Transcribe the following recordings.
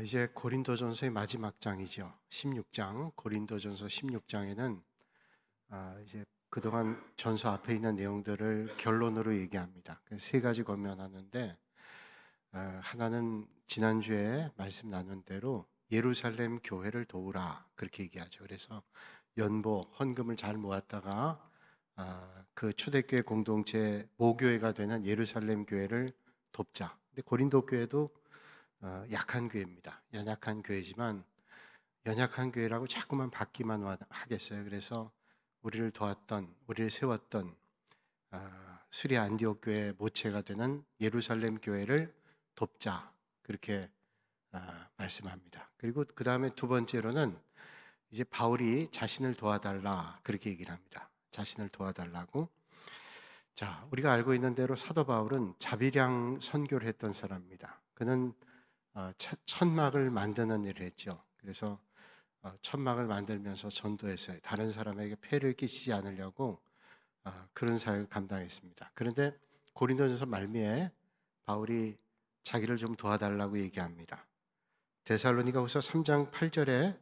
이제 고린도전서의 마지막 장이죠. 16장, 고린도전서 16장에는 이제 그동안 전서 앞에 있는 내용들을 결론으로 얘기합니다. 세 가지 권면하는데, 하나는 지난주에 말씀 나눈 대로 예루살렘 교회를 도우라 그렇게 얘기하죠. 그래서 연보, 헌금을 잘 모았다가 그 초대교회 공동체 모교회가 되는 예루살렘 교회를 돕자. 근데 고린도 교회도 약한 교회입니다. 연약한 교회지만 연약한 교회라고 자꾸만 받기만 하겠어요. 그래서 우리를 도왔던, 우리를 세웠던 수리 안디옥 교회 모체가 되는 예루살렘 교회를 돕자 그렇게 말씀합니다. 그리고 그 다음에 두 번째로는 이제 바울이 자신을 도와달라 그렇게 얘기를 합니다. 자신을 도와달라고. 자, 우리가 알고 있는 대로 사도 바울은 자비량 선교를 했던 사람입니다. 그는 천막을 만드는 일을 했죠. 그래서 천막을 만들면서 전도했어요. 다른 사람에게 폐를 끼치지 않으려고 그런 사역을 감당했습니다. 그런데 고린도전서 말미에 바울이 자기를 좀 도와달라고 얘기합니다. 데살로니가후서 3장 8절에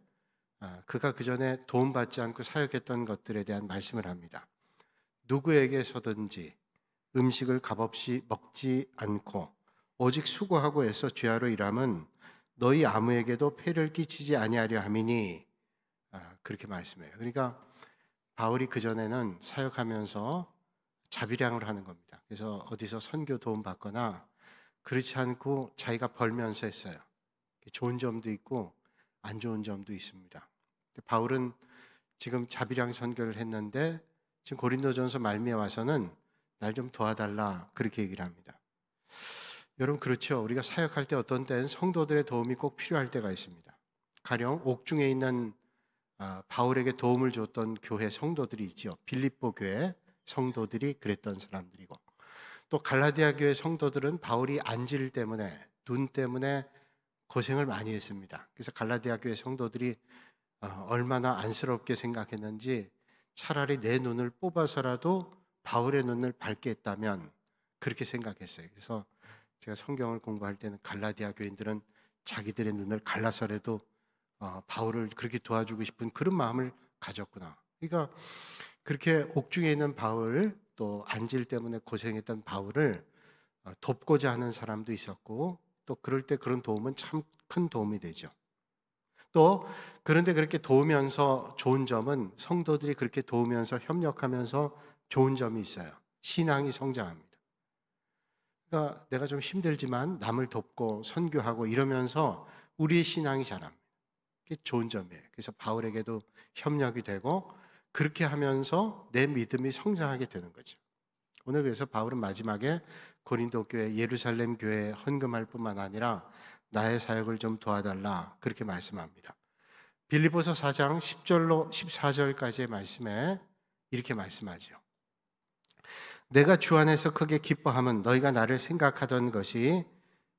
그가 그 전에 도움받지 않고 사역했던 것들에 대한 말씀을 합니다. 누구에게서든지 음식을 값없이 먹지 않고 오직 수고하고 애써 죄하러 일함은 너희 아무에게도 폐를 끼치지 아니하려 함이니 그렇게 말씀해요. 그러니까 바울이 그전에는 사역하면서 자비량을 하는 겁니다. 그래서 어디서 선교 도움 받거나 그렇지 않고 자기가 벌면서 했어요. 좋은 점도 있고 안 좋은 점도 있습니다. 바울은 지금 자비량 선교를 했는데 지금 고린도전서 말미에 와서는 날 좀 도와달라 그렇게 얘기를 합니다. 여러분 그렇죠. 우리가 사역할 때 어떤 때는 성도들의 도움이 꼭 필요할 때가 있습니다. 가령 옥중에 있는 바울에게 도움을 줬던 교회 성도들이 있죠. 빌립보 교회 성도들이 그랬던 사람들이고, 또 갈라디아 교회 성도들은 바울이 안질 때문에, 눈 때문에 고생을 많이 했습니다. 그래서 갈라디아 교회 성도들이 얼마나 안쓰럽게 생각했는지 차라리 내 눈을 뽑아서라도 바울의 눈을 밝게 했다면 그렇게 생각했어요. 그래서 제가 성경을 공부할 때는 갈라디아 교인들은 자기들의 눈을 갈라서라도 바울을 그렇게 도와주고 싶은 그런 마음을 가졌구나. 그러니까 그렇게 옥중에 있는 바울, 또 안질 때문에 고생했던 바울을 돕고자 하는 사람도 있었고, 또 그럴 때 그런 도움은 참 큰 도움이 되죠. 또 그런데 그렇게 도우면서 좋은 점은 성도들이 그렇게 도우면서 협력하면서 좋은 점이 있어요. 신앙이 성장합니다. 그러니까 내가 좀 힘들지만 남을 돕고 선교하고 이러면서 우리의 신앙이 자랍니다. 그게 좋은 점이에요. 그래서 바울에게도 협력이 되고 그렇게 하면서 내 믿음이 성장하게 되는 거죠. 오늘 그래서 바울은 마지막에 고린도 교회, 예루살렘 교회에 헌금할 뿐만 아니라 나의 사역을 좀 도와달라 그렇게 말씀합니다. 빌립보서 4장 10절로 14절까지의 말씀에 이렇게 말씀하죠. 내가 주 안에서 크게 기뻐함은 너희가 나를 생각하던 것이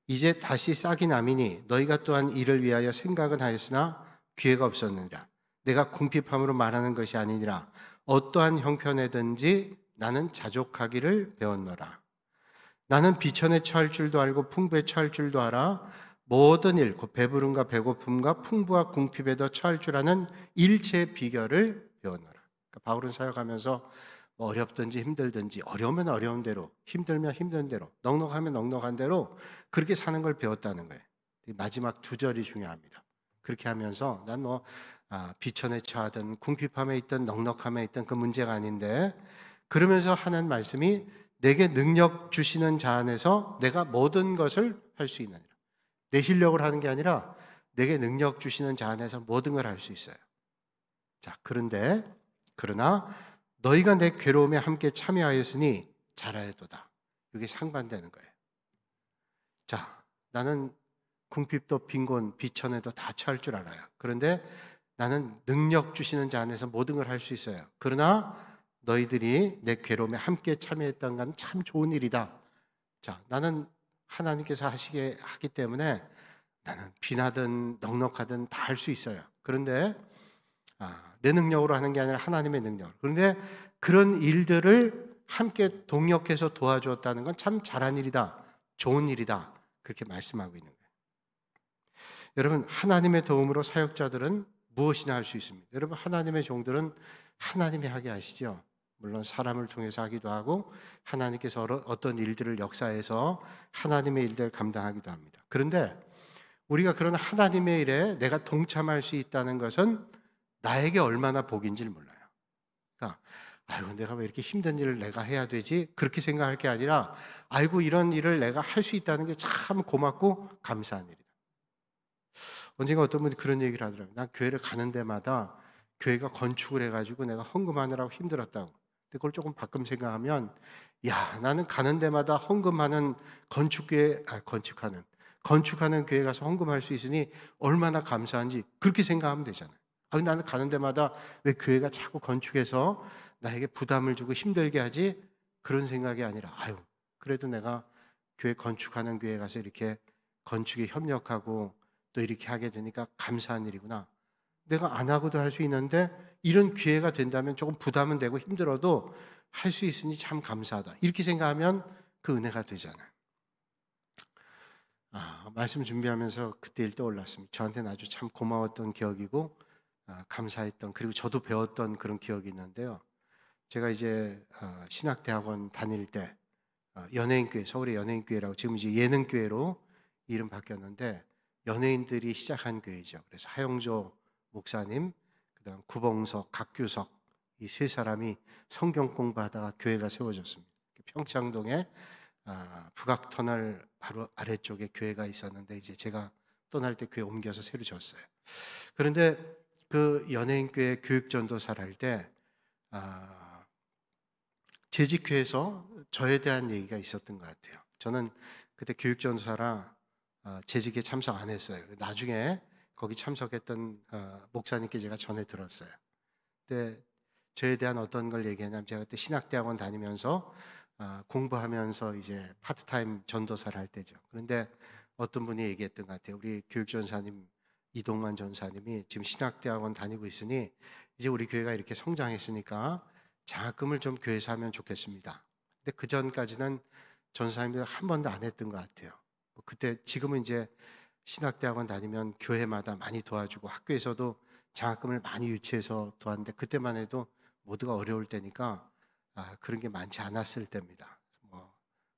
이제 다시 싹이 남이니 너희가 또한 이를 위하여 생각은 하였으나 기회가 없었느니라. 내가 궁핍함으로 말하는 것이 아니니라. 어떠한 형편에든지 나는 자족하기를 배웠노라. 나는 비천에 처할 줄도 알고 풍부에 처할 줄도 알아. 모든 일, 곧 배부름과 배고픔과 풍부와 궁핍에도 처할 줄 아는 일체의 비결을 배웠노라. 그러니까 바울은 사역하면서 어렵든지 힘들든지, 어려우면 어려운 대로, 힘들면 힘든 대로, 넉넉하면 넉넉한 대로 그렇게 사는 걸 배웠다는 거예요. 마지막 두 절이 중요합니다. 그렇게 하면서 난 비천에 처하든 궁핍함에 있든 넉넉함에 있든 그 문제가 아닌데, 그러면서 하는 말씀이 내게 능력 주시는 자 안에서 내가 모든 것을 할 수 있느니라. 내 실력을 하는 게 아니라 내게 능력 주시는 자 안에서 모든 걸 할 수 있어요. 자, 그러나 너희가 내 괴로움에 함께 참여하였으니 잘하여도다. 이게 상반되는 거예요. 자, 나는 궁핍도 빈곤, 비천에도 다 처할 줄 알아요. 그런데 나는 능력 주시는 자 안에서 모든 걸 할 수 있어요. 그러나 너희들이 내 괴로움에 함께 참여했던 건 참 좋은 일이다. 자, 나는 하나님께서 하시게 하기 때문에 나는 빈하든 넉넉하든 다 할 수 있어요. 그런데 내 능력으로 하는 게 아니라 하나님의 능력으로. 그런데 그런 일들을 함께 동역해서 도와주었다는 건 참 잘한 일이다. 좋은 일이다. 그렇게 말씀하고 있는 거예요. 여러분, 하나님의 도움으로 사역자들은 무엇이나 할 수 있습니다. 여러분, 하나님의 종들은 하나님이 하게 하시죠. 물론 사람을 통해서 하기도 하고 하나님께서 어떤 일들을 역사해서 하나님의 일들을 감당하기도 합니다. 그런데 우리가 그런 하나님의 일에 내가 동참할 수 있다는 것은 나에게 얼마나 복인지를 몰라요. 그러니까 아이고, 내가 왜 이렇게 힘든 일을 내가 해야 되지? 그렇게 생각할 게 아니라 아이고, 이런 일을 내가 할 수 있다는 게 참 고맙고 감사한 일이다. 언젠가 어떤 분이 그런 얘기를 하더라고요. 난 교회를 가는 데마다 교회가 건축을 해가지고 내가 헌금하느라고 힘들었다고. 근데 그걸 조금 바꿈 생각하면, 야, 나는 가는 데마다 헌금하는 건축하는 교회 가서 헌금할 수 있으니 얼마나 감사한지 그렇게 생각하면 되잖아요. 나는 가는 데마다 왜 교회가 자꾸 건축해서 나에게 부담을 주고 힘들게 하지? 그런 생각이 아니라, 아유, 그래도 내가 교회 건축하는 교회 가서 이렇게 건축에 협력하고 또 이렇게 하게 되니까 감사한 일이구나. 내가 안 하고도 할 수 있는데 이런 기회가 된다면 조금 부담은 되고 힘들어도 할 수 있으니 참 감사하다. 이렇게 생각하면 그 은혜가 되잖아요. 말씀 준비하면서 그때 일 떠올랐습니다. 저한테는 아주 참 고마웠던 기억이고 감사했던, 그리고 저도 배웠던 그런 기억이 있는데요. 제가 이제 신학대학원 다닐 때 연예인교회, 서울의 연예인교회라고 지금 이제 예능교회로 이름 바뀌었는데 연예인들이 시작한 교회죠. 그래서 하영조 목사님, 그다음 구봉석, 각규석 이 세 사람이 성경 공부하다가 교회가 세워졌습니다. 평창동에 북악터널 바로 아래쪽에 교회가 있었는데 이제 제가 떠날 때 교회 옮겨서 새로 졌어요. 그런데 그 연예인교회 교육전도사를 할 때 재직회에서 저에 대한 얘기가 있었던 것 같아요. 저는 그때 교육전도사라 재직에 참석 안 했어요. 나중에 거기 참석했던 목사님께 제가 전해 들었어요. 근데 저에 대한 어떤 걸 얘기하냐면, 제가 그때 신학대학원 다니면서 공부하면서 이제 파트타임 전도사를 할 때죠. 그런데 어떤 분이 얘기했던 것 같아요. 우리 교육전사님 이동만 전사님이 지금 신학대학원 다니고 있으니 이제 우리 교회가 이렇게 성장했으니까 장학금을 좀 교회에서 하면 좋겠습니다. 근데 그 전까지는 전사님들 한 번도 안 했던 것 같아요. 그때 지금은 이제 신학대학원 다니면 교회마다 많이 도와주고 학교에서도 장학금을 많이 유치해서 도왔는데 그때만 해도 모두가 어려울 때니까 그런 게 많지 않았을 때입니다. 한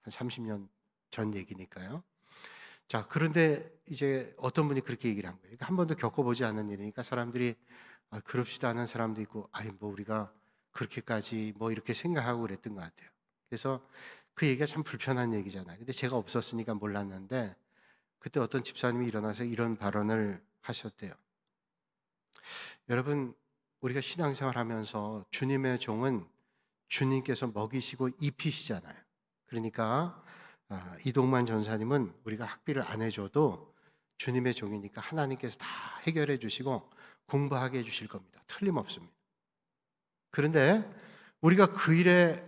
30년 전 얘기니까요. 자, 그런데 이제 어떤 분이 그렇게 얘기를 한 거예요. 한 번도 겪어보지 않은 일이니까 사람들이 그럽시다 하는 사람도 있고, 뭐 우리가 그렇게까지 뭐 이렇게 생각하고 그랬던 것 같아요. 그래서 그 얘기가 참 불편한 얘기잖아요. 근데 제가 없었으니까 몰랐는데 그때 어떤 집사님이 일어나서 이런 발언을 하셨대요. 여러분, 우리가 신앙생활 하면서 주님의 종은 주님께서 먹이시고 입히시잖아요. 그러니까 이동만 전사님은 우리가 학비를 안 해줘도 주님의 종이니까 하나님께서 다 해결해 주시고 공부하게 해주실 겁니다. 틀림없습니다. 그런데 우리가 그 일에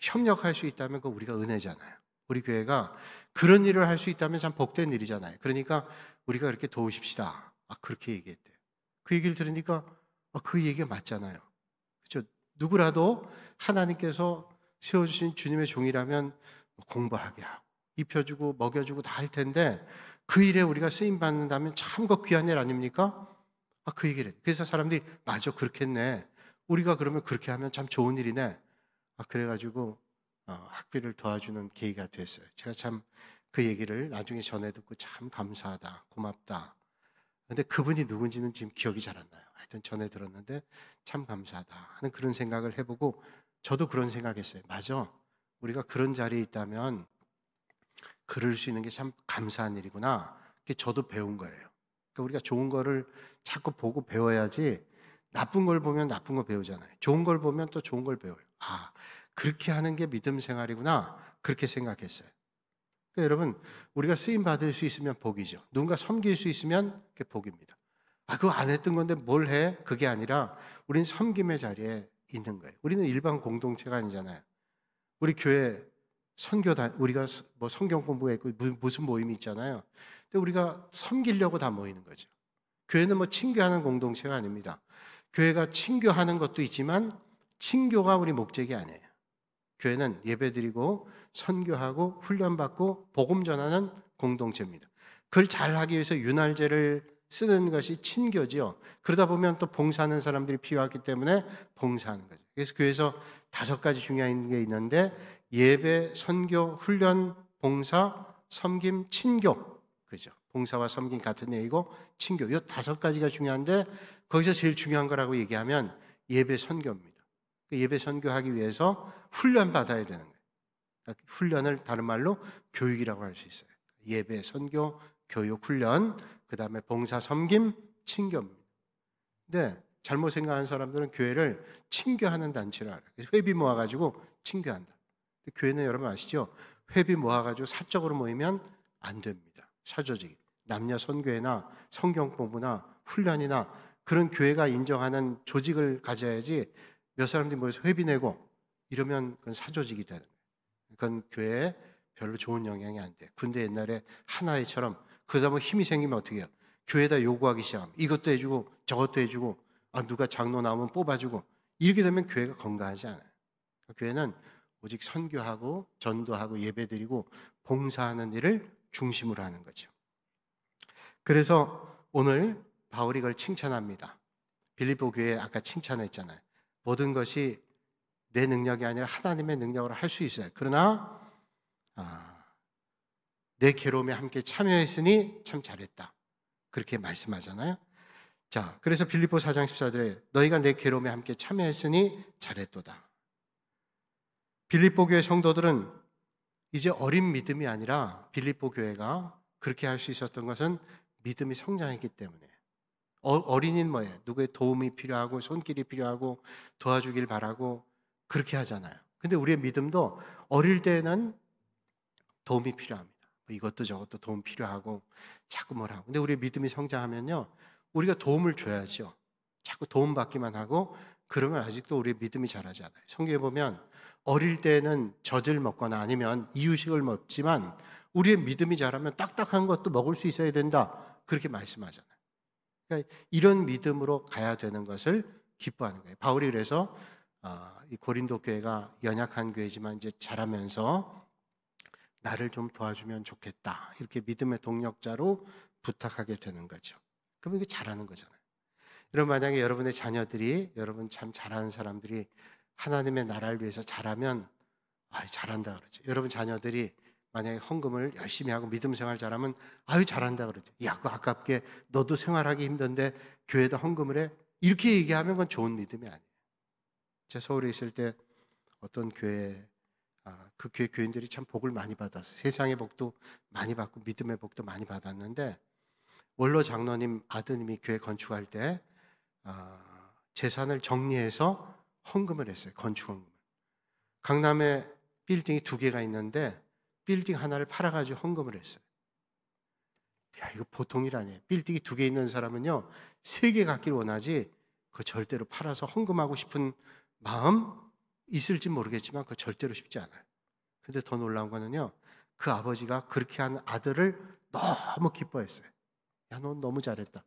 협력할 수 있다면 그 우리가 은혜잖아요. 우리 교회가 그런 일을 할 수 있다면 참 복된 일이잖아요. 그러니까 우리가 그렇게 도우십시다. 그렇게 얘기했대요. 그 얘기를 들으니까 그 얘기가 맞잖아요. 그렇죠? 누구라도 하나님께서 세워주신 주님의 종이라면 공부하게 하고 입혀주고 먹여주고 다 할 텐데 그 일에 우리가 쓰임받는다면 참 그 귀한 일 아닙니까? 그 얘기를 해요. 그래서 사람들이 맞아, 그렇겠네. 우리가 그러면 그렇게 하면 참 좋은 일이네. 그래가지고 학비를 도와주는 계기가 됐어요. 제가 참 그 얘기를 나중에 전해 듣고 참 감사하다, 고맙다. 근데 그분이 누군지는 지금 기억이 잘 안 나요. 하여튼 전해 들었는데 참 감사하다 하는 그런 생각을 해보고 저도 그런 생각했어요. 맞아, 우리가 그런 자리에 있다면 그럴 수 있는 게 참 감사한 일이구나. 그게 저도 배운 거예요. 그러니까 우리가 좋은 거를 자꾸 보고 배워야지, 나쁜 걸 보면 나쁜 거 배우잖아요. 좋은 걸 보면 또 좋은 걸 배워요. 그렇게 하는 게 믿음 생활이구나. 그렇게 생각했어요. 그러니까 여러분, 우리가 쓰임 받을 수 있으면 복이죠. 누군가 섬길 수 있으면 그게 복입니다. 그거 안 했던 건데 뭘 해? 그게 아니라 우리는 섬김의 자리에 있는 거예요. 우리는 일반 공동체가 아니잖아요. 우리 교회 선교단, 우리가 뭐 성경 공부가 있고 무슨 모임이 있잖아요. 근데 우리가 섬기려고 다 모이는 거죠. 교회는 뭐 친교하는 공동체가 아닙니다. 교회가 친교하는 것도 있지만 친교가 우리 목적이 아니에요. 교회는 예배드리고 선교하고 훈련받고 복음 전하는 공동체입니다. 그걸 잘하기 위해서 윤활제를 쓰는 것이 친교지요. 그러다 보면 또 봉사하는 사람들이 필요하기 때문에 봉사하는 거죠. 그래서 교회에서 5가지 중요한 게 있는데 예배, 선교, 훈련, 봉사, 섬김, 친교. 그죠? 봉사와 섬김 같은 얘기고 친교. 이 5가지가 중요한데 거기서 제일 중요한 거라고 얘기하면 예배 선교입니다. 예배 선교하기 위해서 훈련 받아야 되는 거예요. 그러니까 훈련을 다른 말로 교육이라고 할 수 있어요. 예배, 선교, 교육, 훈련, 그 다음에 봉사, 섬김, 친교입니다. 근데 잘못 생각하는 사람들은 교회를 친교하는 단체로 알아요. 그래서 회비 모아가지고 친교한다. 근데 교회는 여러분 아시죠? 회비 모아가지고 사적으로 모이면 안 됩니다. 사조직, 남녀 선교회나 성경 공부나 훈련이나 그런 교회가 인정하는 조직을 가져야지 몇 사람들이 모여서 회비 내고 이러면 그건 사조직이 되는 거예요. 그건 교회에 별로 좋은 영향이 안 돼요. 근데 옛날에 하나회처럼 그러다 보면 힘이 생기면 어떻게 해요? 교회에다 요구하기 시작하면 이것도 해주고 저것도 해주고 누가 장로 나오면 뽑아주고 이렇게 되면 교회가 건강하지 않아요. 교회는 오직 선교하고 전도하고 예배드리고 봉사하는 일을 중심으로 하는 거죠. 그래서 오늘 바울이 그걸 칭찬합니다. 빌립보 교회 아까 칭찬했잖아요. 모든 것이 내 능력이 아니라 하나님의 능력으로 할 수 있어요. 그러나 내 괴로움에 함께 참여했으니 참 잘했다. 그렇게 말씀하잖아요. 자, 그래서 빌립보 4장 14절에 너희가 내 괴로움에 함께 참여했으니 잘했도다. 빌립보 교회 성도들은 이제 어린 믿음이 아니라 빌립보 교회가 그렇게 할 수 있었던 것은 믿음이 성장했기 때문에. 어린이는 뭐예요? 누구의 도움이 필요하고 손길이 필요하고 도와주길 바라고 그렇게 하잖아요. 근데 우리의 믿음도 어릴 때는 도움이 필요합니다. 이것도 저것도 도움 필요하고 자꾸 뭘 하고. 근데 우리의 믿음이 성장하면요, 우리가 도움을 줘야죠. 자꾸 도움받기만 하고 그러면 아직도 우리의 믿음이 자라지 않아요. 성경에 보면 어릴 때는 젖을 먹거나 아니면 이유식을 먹지만 우리의 믿음이 자라면 딱딱한 것도 먹을 수 있어야 된다. 그렇게 말씀하잖아요. 그러니까 이런 믿음으로 가야 되는 것을 기뻐하는 거예요. 바울이 그래서 이 고린도 교회가 연약한 교회지만 이제 자라면서 나를 좀 도와주면 좋겠다. 이렇게 믿음의 동력자로 부탁하게 되는 거죠. 그러면 이게 잘하는 거잖아요. 여러분 만약에 여러분의 자녀들이 여러분 참 잘하는 사람들이 하나님의 나라를 위해서 잘하면 잘한다 그러죠. 여러분 자녀들이 만약에 헌금을 열심히 하고 믿음 생활 잘하면 잘한다 그러죠. 야, 그거 아깝게 너도 생활하기 힘든데 교회에다 헌금을 해? 이렇게 얘기하면 그건 좋은 믿음이 아니에요. 제가 서울에 있을 때 어떤 교회 그 교회 교인들이 참 복을 많이 받았어요. 세상의 복도 많이 받고 믿음의 복도 많이 받았는데 원로 장로님 아드님이 교회 건축할 때 재산을 정리해서 헌금을 했어요. 건축 헌금을. 강남에 빌딩이 2개가 있는데 빌딩 하나를 팔아가지고 헌금을 했어요. 야, 이거 보통 일 아니에요. 빌딩이 2개 있는 사람은요 3개 갖기를 원하지 그거 절대로 팔아서 헌금하고 싶은 마음 있을지 모르겠지만 그거 절대로 쉽지 않아요. 근데 더 놀라운 거는요 그 아버지가 그렇게 한 아들을 너무 기뻐했어요. 야, 넌 너무 잘했다.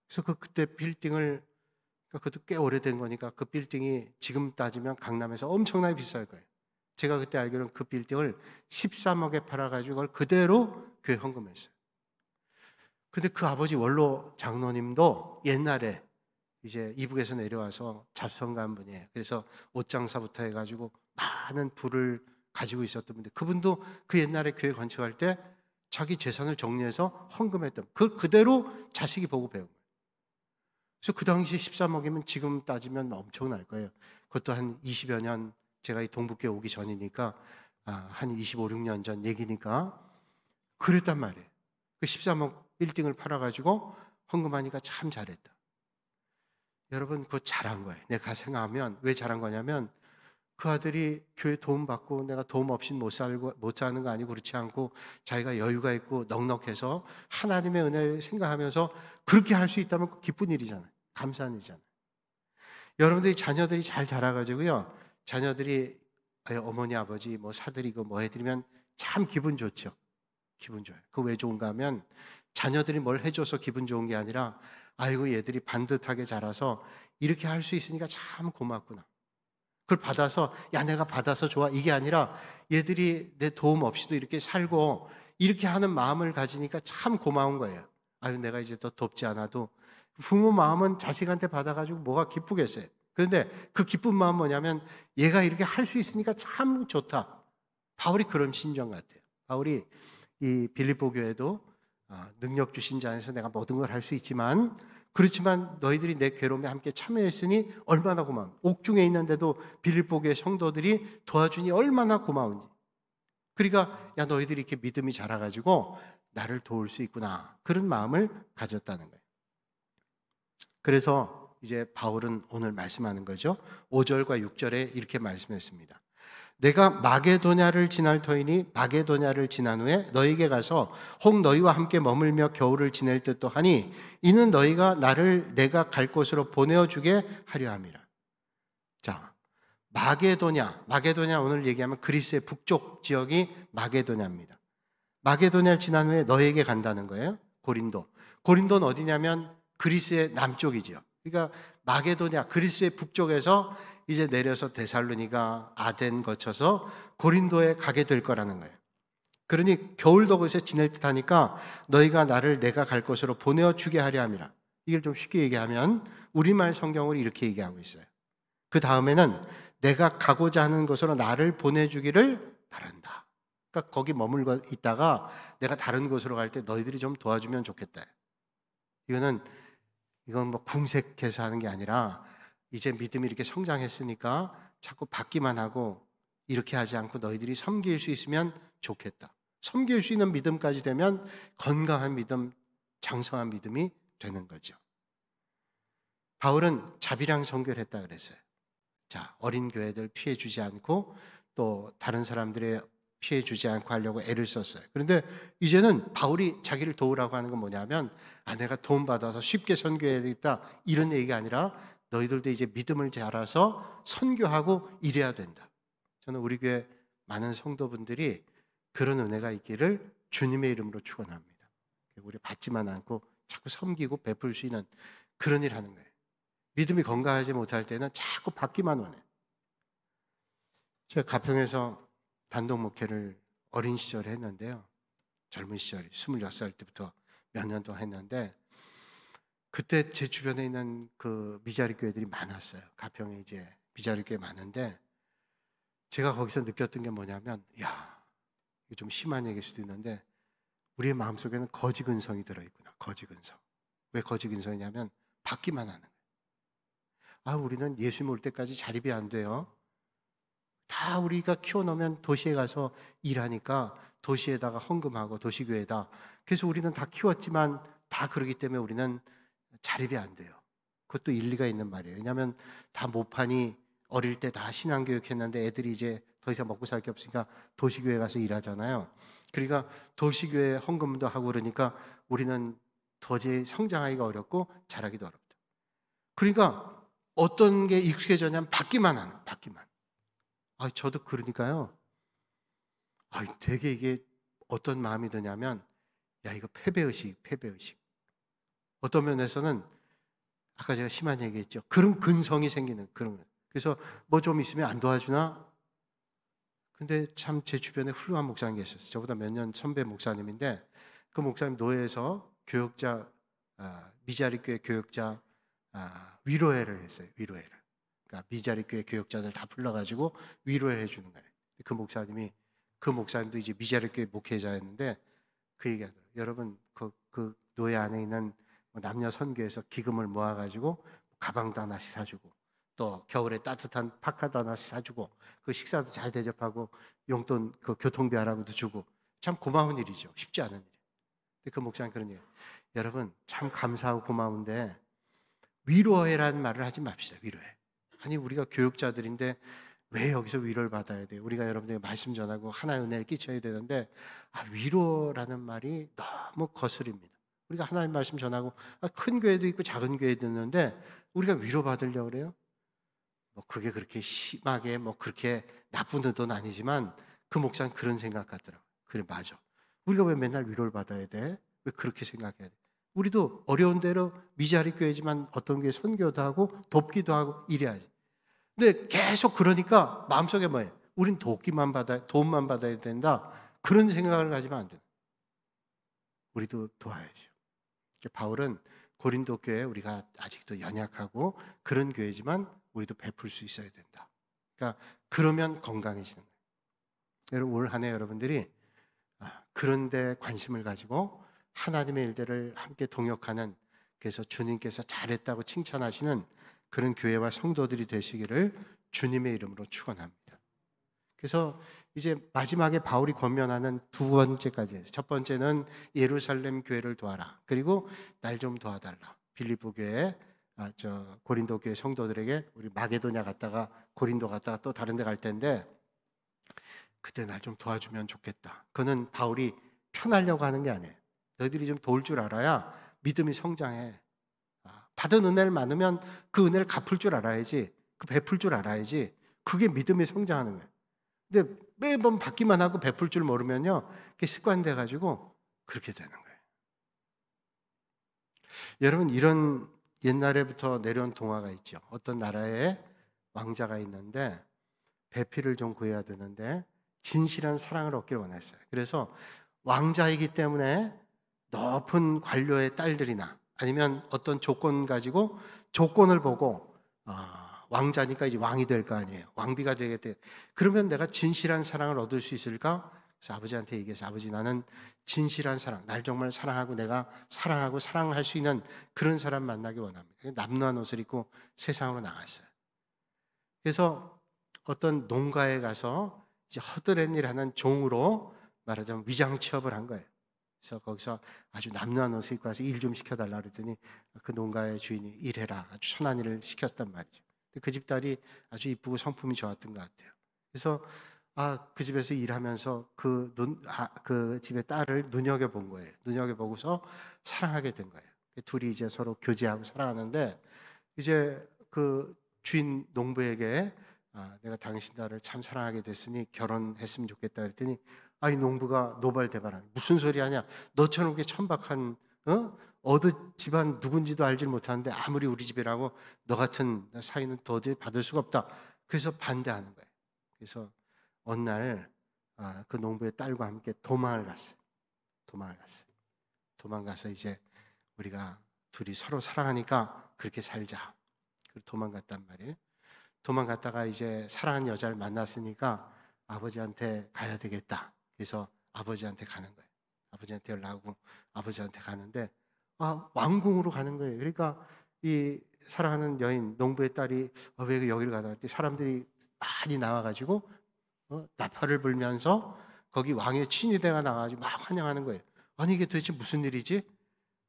그래서 그때 빌딩을 그것도 꽤 오래된 거니까 그 빌딩이 지금 따지면 강남에서 엄청나게 비쌀 거예요. 제가 그때 알기로는 그 빌딩을 13억에 팔아가지고 그걸 그대로 교회 헌금했어요. 근데 그 아버지 원로 장로님도 옛날에 이제 이북에서 내려와서 자수성가한 분이에요. 그래서 옷장사부터 해가지고 많은 부를 가지고 있었던 분인데 그분도 그 옛날에 교회 건축할 때 자기 재산을 정리해서 헌금했던 그 그대로 자식이 보고 배운 거예요. 그래서 그 당시 13억이면 지금 따지면 엄청날 거예요. 그것도 한 20여 년 제가 이 동북교회 오기 전이니까 한 25, 6년 전 얘기니까 그랬단 말이에요. 그 13억 빌딩을 팔아가지고 헌금하니까 참 잘했다. 여러분 그거 잘한 거예요. 내가 생각하면 왜 잘한 거냐면 그 아들이 교회 도움 받고 내가 도움 없이 못 사는 거 아니고 그렇지 않고 자기가 여유가 있고 넉넉해서 하나님의 은혜를 생각하면서 그렇게 할 수 있다면 그 기쁜 일이잖아요. 감사한 일이잖아요. 여러분들이 자녀들이 잘 자라가지고요. 자녀들이 어머니 아버지 뭐 사드리고 뭐 해드리면 참 기분 좋죠. 기분 좋아요. 그 왜 좋은가 하면 자녀들이 뭘 해줘서 기분 좋은 게 아니라 아이고 얘들이 반듯하게 자라서 이렇게 할 수 있으니까 참 고맙구나. 그걸 받아서 야 내가 받아서 좋아 이게 아니라 얘들이 내 도움 없이도 이렇게 살고 이렇게 하는 마음을 가지니까 참 고마운 거예요. 아유, 내가 이제 더 돕지 않아도 부모 마음은 자식한테 받아가지고 뭐가 기쁘겠어요. 그런데 그 기쁜 마음 뭐냐면 얘가 이렇게 할 수 있으니까 참 좋다. 바울이 그런 심정 같아요. 바울이 이 빌립보 교회도 능력 주신 자 안에서 내가 모든 걸 할 수 있지만 그렇지만 너희들이 내 괴로움에 함께 참여했으니 얼마나 고마워. 옥중에 있는데도 빌립보 교회 성도들이 도와주니 얼마나 고마운지. 그러니까 야, 너희들이 이렇게 믿음이 자라가지고 나를 도울 수 있구나. 그런 마음을 가졌다는 거예요. 그래서 이제 바울은 오늘 말씀하는 거죠. 5절과 6절에 이렇게 말씀했습니다. 내가 마게도냐를 지날 터이니 마게도냐를 지난 후에 너희에게 가서 혹 너희와 함께 머물며 겨울을 지낼 듯도 하니 이는 너희가 나를 내가 갈 곳으로 보내어주게 하려 함이라. 자, 마게도냐 오늘 얘기하면 그리스의 북쪽 지역이 마게도냐입니다. 마게도냐를 지난 후에 너희에게 간다는 거예요. 고린도는 어디냐면 그리스의 남쪽이죠. 그러니까 마게도냐 그리스의 북쪽에서 이제 내려서 데살로니가 아덴 거쳐서 고린도에 가게 될 거라는 거예요. 그러니 겨울도 거기서 지낼 듯 하니까 너희가 나를 내가 갈 곳으로 보내어 주게 하려 함이라. 이걸 좀 쉽게 얘기하면 우리말 성경으로 이렇게 얘기하고 있어요. 그 다음에는 내가 가고자 하는 곳으로 나를 보내주기를 바란다. 그러니까 거기 머물고 있다가 내가 다른 곳으로 갈 때 너희들이 좀 도와주면 좋겠다. 이건 뭐 궁색해서 하는 게 아니라 이제 믿음이 이렇게 성장했으니까 자꾸 받기만 하고 이렇게 하지 않고 너희들이 섬길 수 있으면 좋겠다. 섬길 수 있는 믿음까지 되면 건강한 믿음, 장성한 믿음이 되는 거죠. 바울은 자비랑 선교를 했다 그랬어요. 자, 어린 교회들 피해 주지 않고 또 다른 사람들의 피해 주지 않고 하려고 애를 썼어요. 그런데 이제는 바울이 자기를 도우라고 하는 건 뭐냐면 내가 도움 받아서 쉽게 선교해야 되겠다 이런 얘기가 아니라 너희들도 이제 믿음을 자라서 선교하고 이래야 된다. 저는 우리 교회 많은 성도분들이 그런 은혜가 있기를 주님의 이름으로 축원합니다. 우리 받지만 않고 자꾸 섬기고 베풀 수 있는 그런 일 하는 거예요. 믿음이 건강하지 못할 때는 자꾸 받기만 원해. 제가 가평에서 단독 목회를 어린 시절에 했는데요. 젊은 시절 26살 때부터 몇 년 동안 했는데 그때 제 주변에 있는 그 미자리 교회들이 많았어요. 가평에 이제 미자리 교회 많은데 제가 거기서 느꼈던 게 뭐냐면 이게 좀 심한 얘기일 수도 있는데 우리의 마음속에는 거지 근성이 들어있구나. 거지 근성. 왜 거지 근성이냐면 받기만 하는 거예요. 우리는 예수님 올 때까지 자립이 안 돼요. 다 우리가 키워놓으면 도시에 가서 일하니까 도시에다가 헌금하고 도시교회다. 그래서 우리는 다 키웠지만 다 그러기 때문에 우리는 자립이 안 돼요. 그것도 일리가 있는 말이에요. 왜냐하면 다 모판이 어릴 때 다 신앙교육 했는데 애들이 이제 더 이상 먹고 살 게 없으니까 도시교회 가서 일하잖아요. 그러니까 도시교회 헌금도 하고 그러니까 우리는 도저히 성장하기가 어렵고 자라기도 어렵다. 그러니까 어떤 게 익숙해졌냐면 받기만 하는 거예요. 받기만. 저도 그러니까요. 되게 이게 어떤 마음이 드냐면 이거 패배의식. 어떤 면에서는 아까 제가 심한 얘기했죠. 그런 근성이 생기는 그런 거예요. 그래서 뭐 좀 있으면 안 도와주나? 근데 참 제 주변에 훌륭한 목사님 계셨어요. 저보다 몇 년 선배 목사님인데 그 목사님 노예에서 교역자 미자리 교회 교역자 위로회를 했어요. 위로회를. 그러니까 미자리 교회 교역자들 다 불러가지고 위로회를 해주는 거예요. 그 목사님도 이제 미자리 교회 목회자였는데 그 얘기하더라고요. 여러분 그 노예 안에 있는 남녀 선교에서 기금을 모아가지고 가방도 하나씩 사주고 또 겨울에 따뜻한 파카도 하나씩 사주고 그 식사도 잘 대접하고 용돈 그 교통비 하라고도 주고 참 고마운 일이죠. 쉽지 않은 일. 근데 그 목사님 그런 얘기예요. 여러분 참 감사하고 고마운데 위로해라는 말을 하지 맙시다. 위로해. 아니 우리가 교육자들인데 왜 여기서 위로를 받아야 돼요? 우리가 여러분들에게 말씀 전하고 하나의 은혜를 끼쳐야 되는데 위로라는 말이 너무 거슬립니다. 우리가 하나님 말씀 전하고 큰 교회도 있고 작은 교회도 있는데 우리가 위로받으려고 그래요? 뭐 그게 그렇게 심하게 뭐 그렇게 나쁜 의도는 아니지만 그 목사는 그런 생각 같더라고요. 그래 맞아. 우리가 왜 맨날 위로를 받아야 돼? 왜 그렇게 생각해야 돼? 우리도 어려운 대로 미자리 교회지만 어떤 교회 선교도 하고 돕기도 하고 이래야지. 근데 계속 그러니까 마음속에 뭐예요? 우린 도움만 받아야 된다. 그런 생각을 가지면 안 돼요. 우리도 도와야죠. 바울은 고린도 교회 우리가 아직도 연약하고 그런 교회지만 우리도 베풀 수 있어야 된다. 그러니까 그러면 건강해지는 거예요. 여러분 올 한 해 여러분들이 그런 데 관심을 가지고 하나님의 일들을 함께 동역하는, 그래서 주님께서 잘했다고 칭찬하시는 그런 교회와 성도들이 되시기를 주님의 이름으로 축원합니다. 그래서 이제 마지막에 바울이 권면하는 두 번째까지, 첫 번째는 예루살렘 교회를 도와라. 그리고 날 좀 도와달라. 빌립보 교회, 고린도 교회 성도들에게 우리 마게도냐 갔다가 고린도 갔다가 또 다른 데 갈 텐데 그때 날 좀 도와주면 좋겠다. 그는 바울이 편하려고 하는 게 아니에요. 너희들이 좀 도울 줄 알아야 믿음이 성장해. 받은 은혜를 많으면 그 은혜를 갚을 줄 알아야지, 그 베풀 줄 알아야지. 그게 믿음이 성장하는 거예요. 근데 매번 받기만 하고 베풀 줄 모르면요, 그게 습관돼 가지고 그렇게 되는 거예요. 여러분 이런 옛날에부터 내려온 동화가 있죠. 어떤 나라에 왕자가 있는데 배필을 좀 구해야 되는데 진실한 사랑을 얻기를 원했어요. 그래서 왕자이기 때문에 높은 관료의 딸들이나 아니면 어떤 조건 가지고 조건을 보고 왕자니까 이제 왕이 될 거 아니에요. 왕비가 되겠대. 그러면 내가 진실한 사랑을 얻을 수 있을까? 그래서 아버지한테 얘기해서 아버지 나는 진실한 사랑, 날 정말 사랑하고 내가 사랑하고 사랑할 수 있는 그런 사람 만나기 원합니다. 남루한 옷을 입고 세상으로 나갔어요. 그래서 어떤 농가에 가서 이제 허드렛 일하는 종으로 말하자면 위장 취업을 한 거예요. 그래서 거기서 아주 남루한 옷을 입고 와서 일 좀 시켜달라 그랬더니 그 농가의 주인이 일해라 아주 천한 일을 시켰단 말이죠. 그 집 딸이 아주 이쁘고 성품이 좋았던 것 같아요. 그래서 그 집에서 일하면서 그 집의 딸을 눈여겨본 거예요. 눈여겨보고서 사랑하게 된 거예요. 둘이 이제 서로 교제하고 살아가는데 이제 그 주인 농부에게 내가 당신 딸을 참 사랑하게 됐으니 결혼했으면 좋겠다 그랬더니 이 농부가 노발대발하는 무슨 소리 하냐, 너처럼 그렇게 천박한 어느 집안 누군지도 알지 못하는데 아무리 우리 집이라고 너 같은 사위는 도저히 받을 수가 없다. 그래서 반대하는 거예요. 그래서 어느 날 그 농부의 딸과 함께 도망을 갔어요. 도망가서 이제 우리가 둘이 서로 사랑하니까 그렇게 살자. 그리고 도망갔단 말이에요. 도망갔다가 이제 사랑하는 여자를 만났으니까 아버지한테 가야 되겠다. 그래서 아버지한테 가는 거예요. 아버지한테 연락하고 아버지한테 가는데 왕궁으로 가는 거예요. 그러니까 이 사랑하는 여인 농부의 딸이 왜 여기를 가다 했더니 사람들이 많이 나와가지고 나팔을 불면서 거기 왕의 친위대가 나와가지고 막 환영하는 거예요. 아니 이게 도대체 무슨 일이지?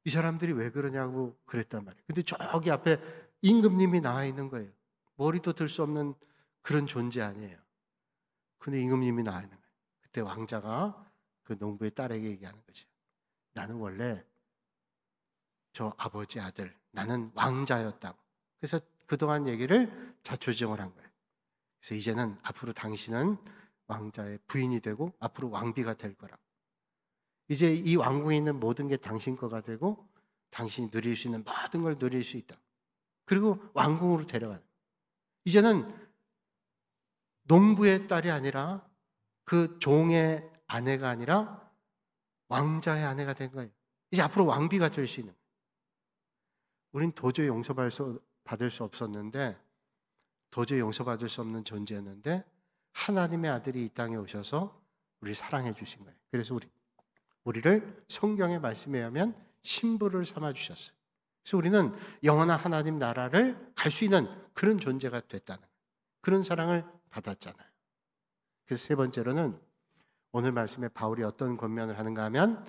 이 사람들이 왜 그러냐고 그랬단 말이에요. 근데 저기 앞에 임금님이 나와 있는 거예요. 머리도 들 수 없는 그런 존재 아니에요. 근데 임금님이 나와 있는 거예요. 그때 왕자가 그 농부의 딸에게 얘기하는 거죠. 나는 원래 저 아버지 아들, 나는 왕자였다고. 그래서 그동안 얘기를 자초지종을 한 거예요. 그래서 이제는 앞으로 당신은 왕자의 부인이 되고 앞으로 왕비가 될 거라고. 이제 이 왕궁에 있는 모든 게 당신 거가 되고 당신이 누릴 수 있는 모든 걸 누릴 수 있다. 그리고 왕궁으로 데려가는 거예요. 이제는 농부의 딸이 아니라 그 종의 아내가 아니라 왕자의 아내가 된 거예요. 이제 앞으로 왕비가 될 수 있는 거예요. 우린 도저히 용서받을 수 없었는데, 도저히 용서받을 수 없는 존재였는데 하나님의 아들이 이 땅에 오셔서 우리를 사랑해 주신 거예요. 그래서 우리를 성경의 말씀에 의하면 신부를 삼아 주셨어요. 그래서 우리는 영원한 하나님 나라를 갈 수 있는 그런 존재가 됐다는 거예요. 그런 사랑을 받았잖아요. 그래서 세 번째로는 오늘 말씀에 바울이 어떤 권면을 하는가 하면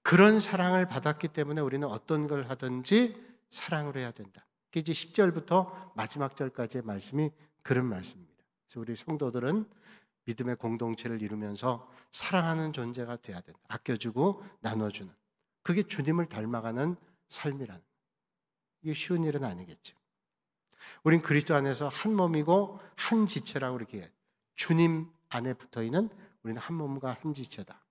그런 사랑을 받았기 때문에 우리는 어떤 걸 하든지 사랑으로 해야 된다. 그게 이제 10절부터 마지막 절까지의 말씀이 그런 말씀입니다. 그래서 우리 성도들은 믿음의 공동체를 이루면서 사랑하는 존재가 돼야 된다. 아껴주고 나눠주는. 그게 주님을 닮아가는 삶이라는. 이게 쉬운 일은 아니겠죠. 우린 그리스도 안에서 한 몸이고 한 지체라고 이렇게 해요. 주님 안에 붙어있는 우리는 한 몸과 한 지체다.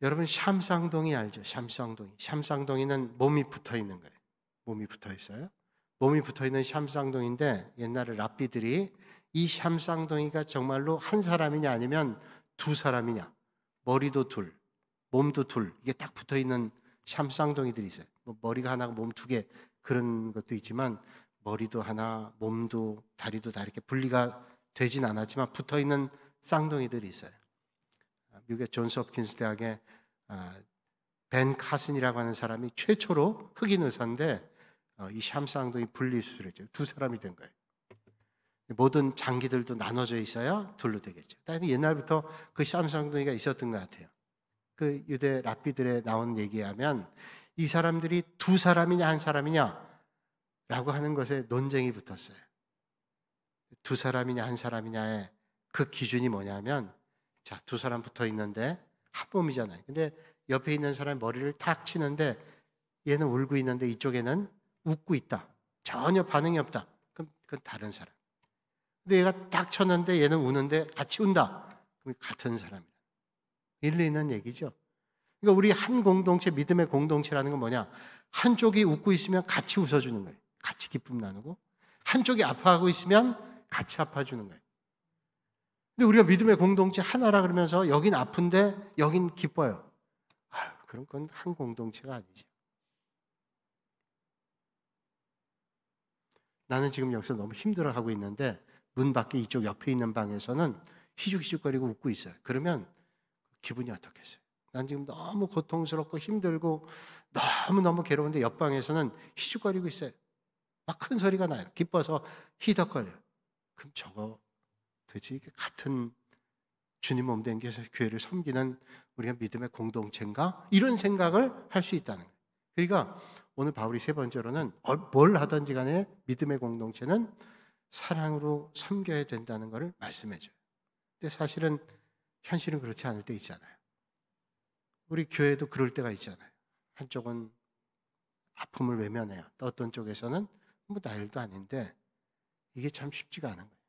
여러분 샴쌍둥이 알죠? 샴쌍둥이. 샴쌍둥이는 몸이 붙어있는 거예요. 몸이 붙어있어요. 몸이 붙어있는 샴쌍둥이인데 옛날에 랍비들이 이 샴쌍둥이가 정말로 한 사람이냐 아니면 두 사람이냐, 머리도 둘, 몸도 둘, 이게 딱 붙어 있는 샴쌍둥이들이 있어요. 뭐 머리가 하나고 몸 두 개 그런 것도 있지만 머리도 하나, 몸도 다리도 다 이렇게 분리가 되진 않았지만 붙어 있는 쌍둥이들이 있어요. 미국의 존스 홉킨스 대학의 벤 카슨이라고 하는 사람이 최초로 흑인 의사인데 이 샴쌍둥이 분리 수술했죠. 두 사람이 된 거예요. 모든 장기들도 나눠져 있어야 둘로 되겠죠. 옛날부터 그 샴쌍둥이가 있었던 것 같아요. 그 유대 랍비들에 나온 얘기하면 이 사람들이 두 사람이냐 한 사람이냐 라고 하는 것에 논쟁이 붙었어요. 두 사람이냐 한 사람이냐의 그 기준이 뭐냐면, 자, 두 사람 붙어 있는데 합범이잖아요. 근데 옆에 있는 사람이 머리를 탁 치는데 얘는 울고 있는데 이쪽에는 웃고 있다. 전혀 반응이 없다. 그럼 그건 다른 사람. 근데 얘가 딱 쳤는데 얘는 우는데 같이 운다. 그럼 같은 사람이다. 일리 있는 얘기죠. 그러니까 우리 한 공동체, 믿음의 공동체라는 건 뭐냐? 한쪽이 웃고 있으면 같이 웃어주는 거예요. 같이 기쁨 나누고, 한쪽이 아파하고 있으면 같이 아파주는 거예요. 근데 우리가 믿음의 공동체 하나라 그러면서 여긴 아픈데 여긴 기뻐요. 그런 건 한 공동체가 아니죠. 나는 지금 여기서 너무 힘들어하고 있는데 문 밖에 이쪽 옆에 있는 방에서는 희죽희죽거리고 웃고 있어요. 그러면 기분이 어떻겠어요? 난 지금 너무 고통스럽고 힘들고 너무너무 괴로운데 옆방에서는 희죽거리고 있어요. 막 큰 소리가 나요. 기뻐서 히덕거려요. 그럼 저거 도대체 이게 같은 주님 몸 된 교회를 섬기는 우리가 믿음의 공동체인가? 이런 생각을 할 수 있다는 거예요. 그러니까 오늘 바울이 세 번째로는 뭘 하든지 간에 믿음의 공동체는 사랑으로 섬겨야 된다는 것을 말씀해줘요. 근데 사실은 현실은 그렇지 않을 때 있잖아요. 우리 교회도 그럴 때가 있잖아요. 한쪽은 아픔을 외면해요. 또 어떤 쪽에서는 뭐 나일도 아닌데 이게 참 쉽지가 않은 거예요.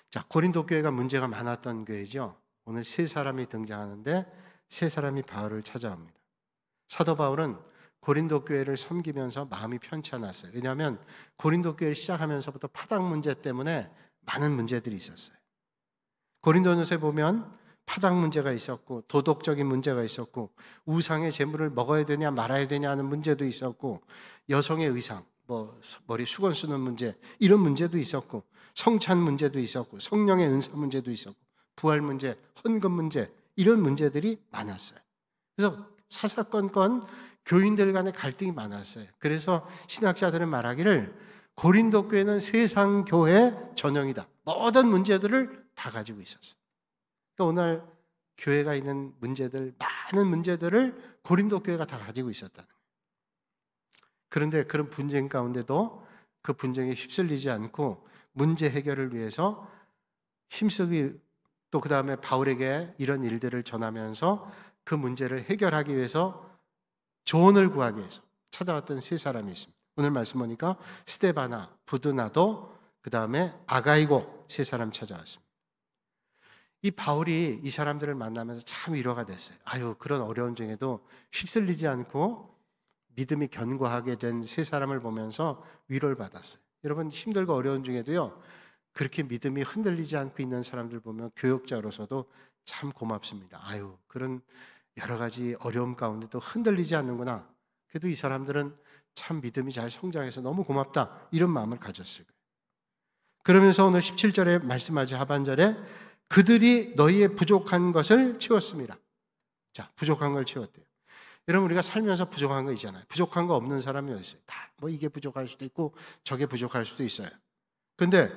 자, 고린도 교회가 문제가 많았던 교회죠. 오늘 세 사람이 등장하는데 세 사람이 바울을 찾아옵니다. 사도 바울은 고린도 교회를 섬기면서 마음이 편치 않았어요. 왜냐하면 고린도 교회를 시작하면서부터 파당 문제 때문에 많은 문제들이 있었어요. 고린도전서에 보면 파당 문제가 있었고 도덕적인 문제가 있었고 우상의 제물을 먹어야 되냐 말아야 되냐 하는 문제도 있었고 여성의 의상, 뭐 머리 수건 쓰는 문제 이런 문제도 있었고 성찬 문제도 있었고 성령의 은사 문제도 있었고 부활 문제, 헌금 문제 이런 문제들이 많았어요. 그래서 사사건건 교인들 간의 갈등이 많았어요. 그래서 신학자들은 말하기를 고린도 교회는 세상 교회 전형이다. 모든 문제들을 다 가지고 있었어요. 그러니까 오늘 교회가 있는 문제들, 많은 문제들을 고린도 교회가 다 가지고 있었다는 거예요. 그런데 그런 분쟁 가운데도 그 분쟁에 휩쓸리지 않고 문제 해결을 위해서 힘쓰기 또 그 다음에 바울에게 이런 일들을 전하면서 그 문제를 해결하기 위해서 조언을 구하기 위해서 찾아왔던 세 사람이 있습니다. 오늘 말씀 보니까 스데바나, 부드나도 그 다음에 아가이고 세 사람 찾아왔습니다. 이 바울이 이 사람들을 만나면서 참 위로가 됐어요. 그런 어려운 중에도 휩쓸리지 않고 믿음이 견고하게 된 세 사람을 보면서 위로를 받았어요. 여러분 힘들고 어려운 중에도요 그렇게 믿음이 흔들리지 않고 있는 사람들 보면 교역자로서도 참 고맙습니다. 그런 여러 가지 어려움 가운데도 흔들리지 않는구나. 그래도 이 사람들은 참 믿음이 잘 성장해서 너무 고맙다. 이런 마음을 가졌어요. 그러면서 오늘 17절에 말씀하죠. 하반절에 그들이 너희의 부족한 것을 채웠습니다. 자, 부족한 걸 채웠대요. 여러분 우리가 살면서 부족한 거 있잖아요. 부족한 거 없는 사람이 어디 있어요? 다 뭐 이게 부족할 수도 있고 저게 부족할 수도 있어요. 근데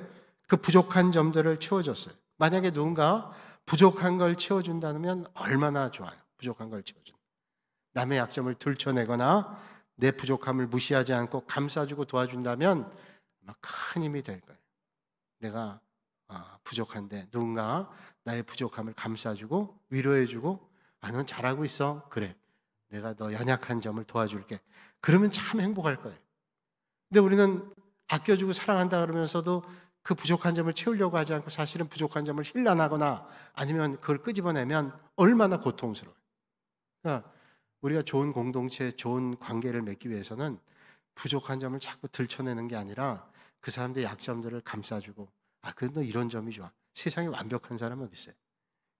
그 부족한 점들을 채워줬어요. 만약에 누군가 부족한 걸 채워준다면 얼마나 좋아요. 부족한 걸 채워준. 남의 약점을 들춰내거나 내 부족함을 무시하지 않고 감싸주고 도와준다면 아마 큰 힘이 될 거예요. 내가 부족한데 누군가 나의 부족함을 감싸주고 위로해주고 넌 잘하고 있어. 그래. 내가 너 연약한 점을 도와줄게. 그러면 참 행복할 거예요. 근데 우리는 아껴주고 사랑한다 그러면서도 그 부족한 점을 채우려고 하지 않고 사실은 부족한 점을 힐난하거나 아니면 그걸 끄집어내면 얼마나 고통스러워요. 그러니까 우리가 좋은 공동체, 좋은 관계를 맺기 위해서는 부족한 점을 자꾸 들춰내는 게 아니라 그 사람들의 약점들을 감싸주고 그래도 너 이런 점이 좋아. 세상에 완벽한 사람은 어디 있어요?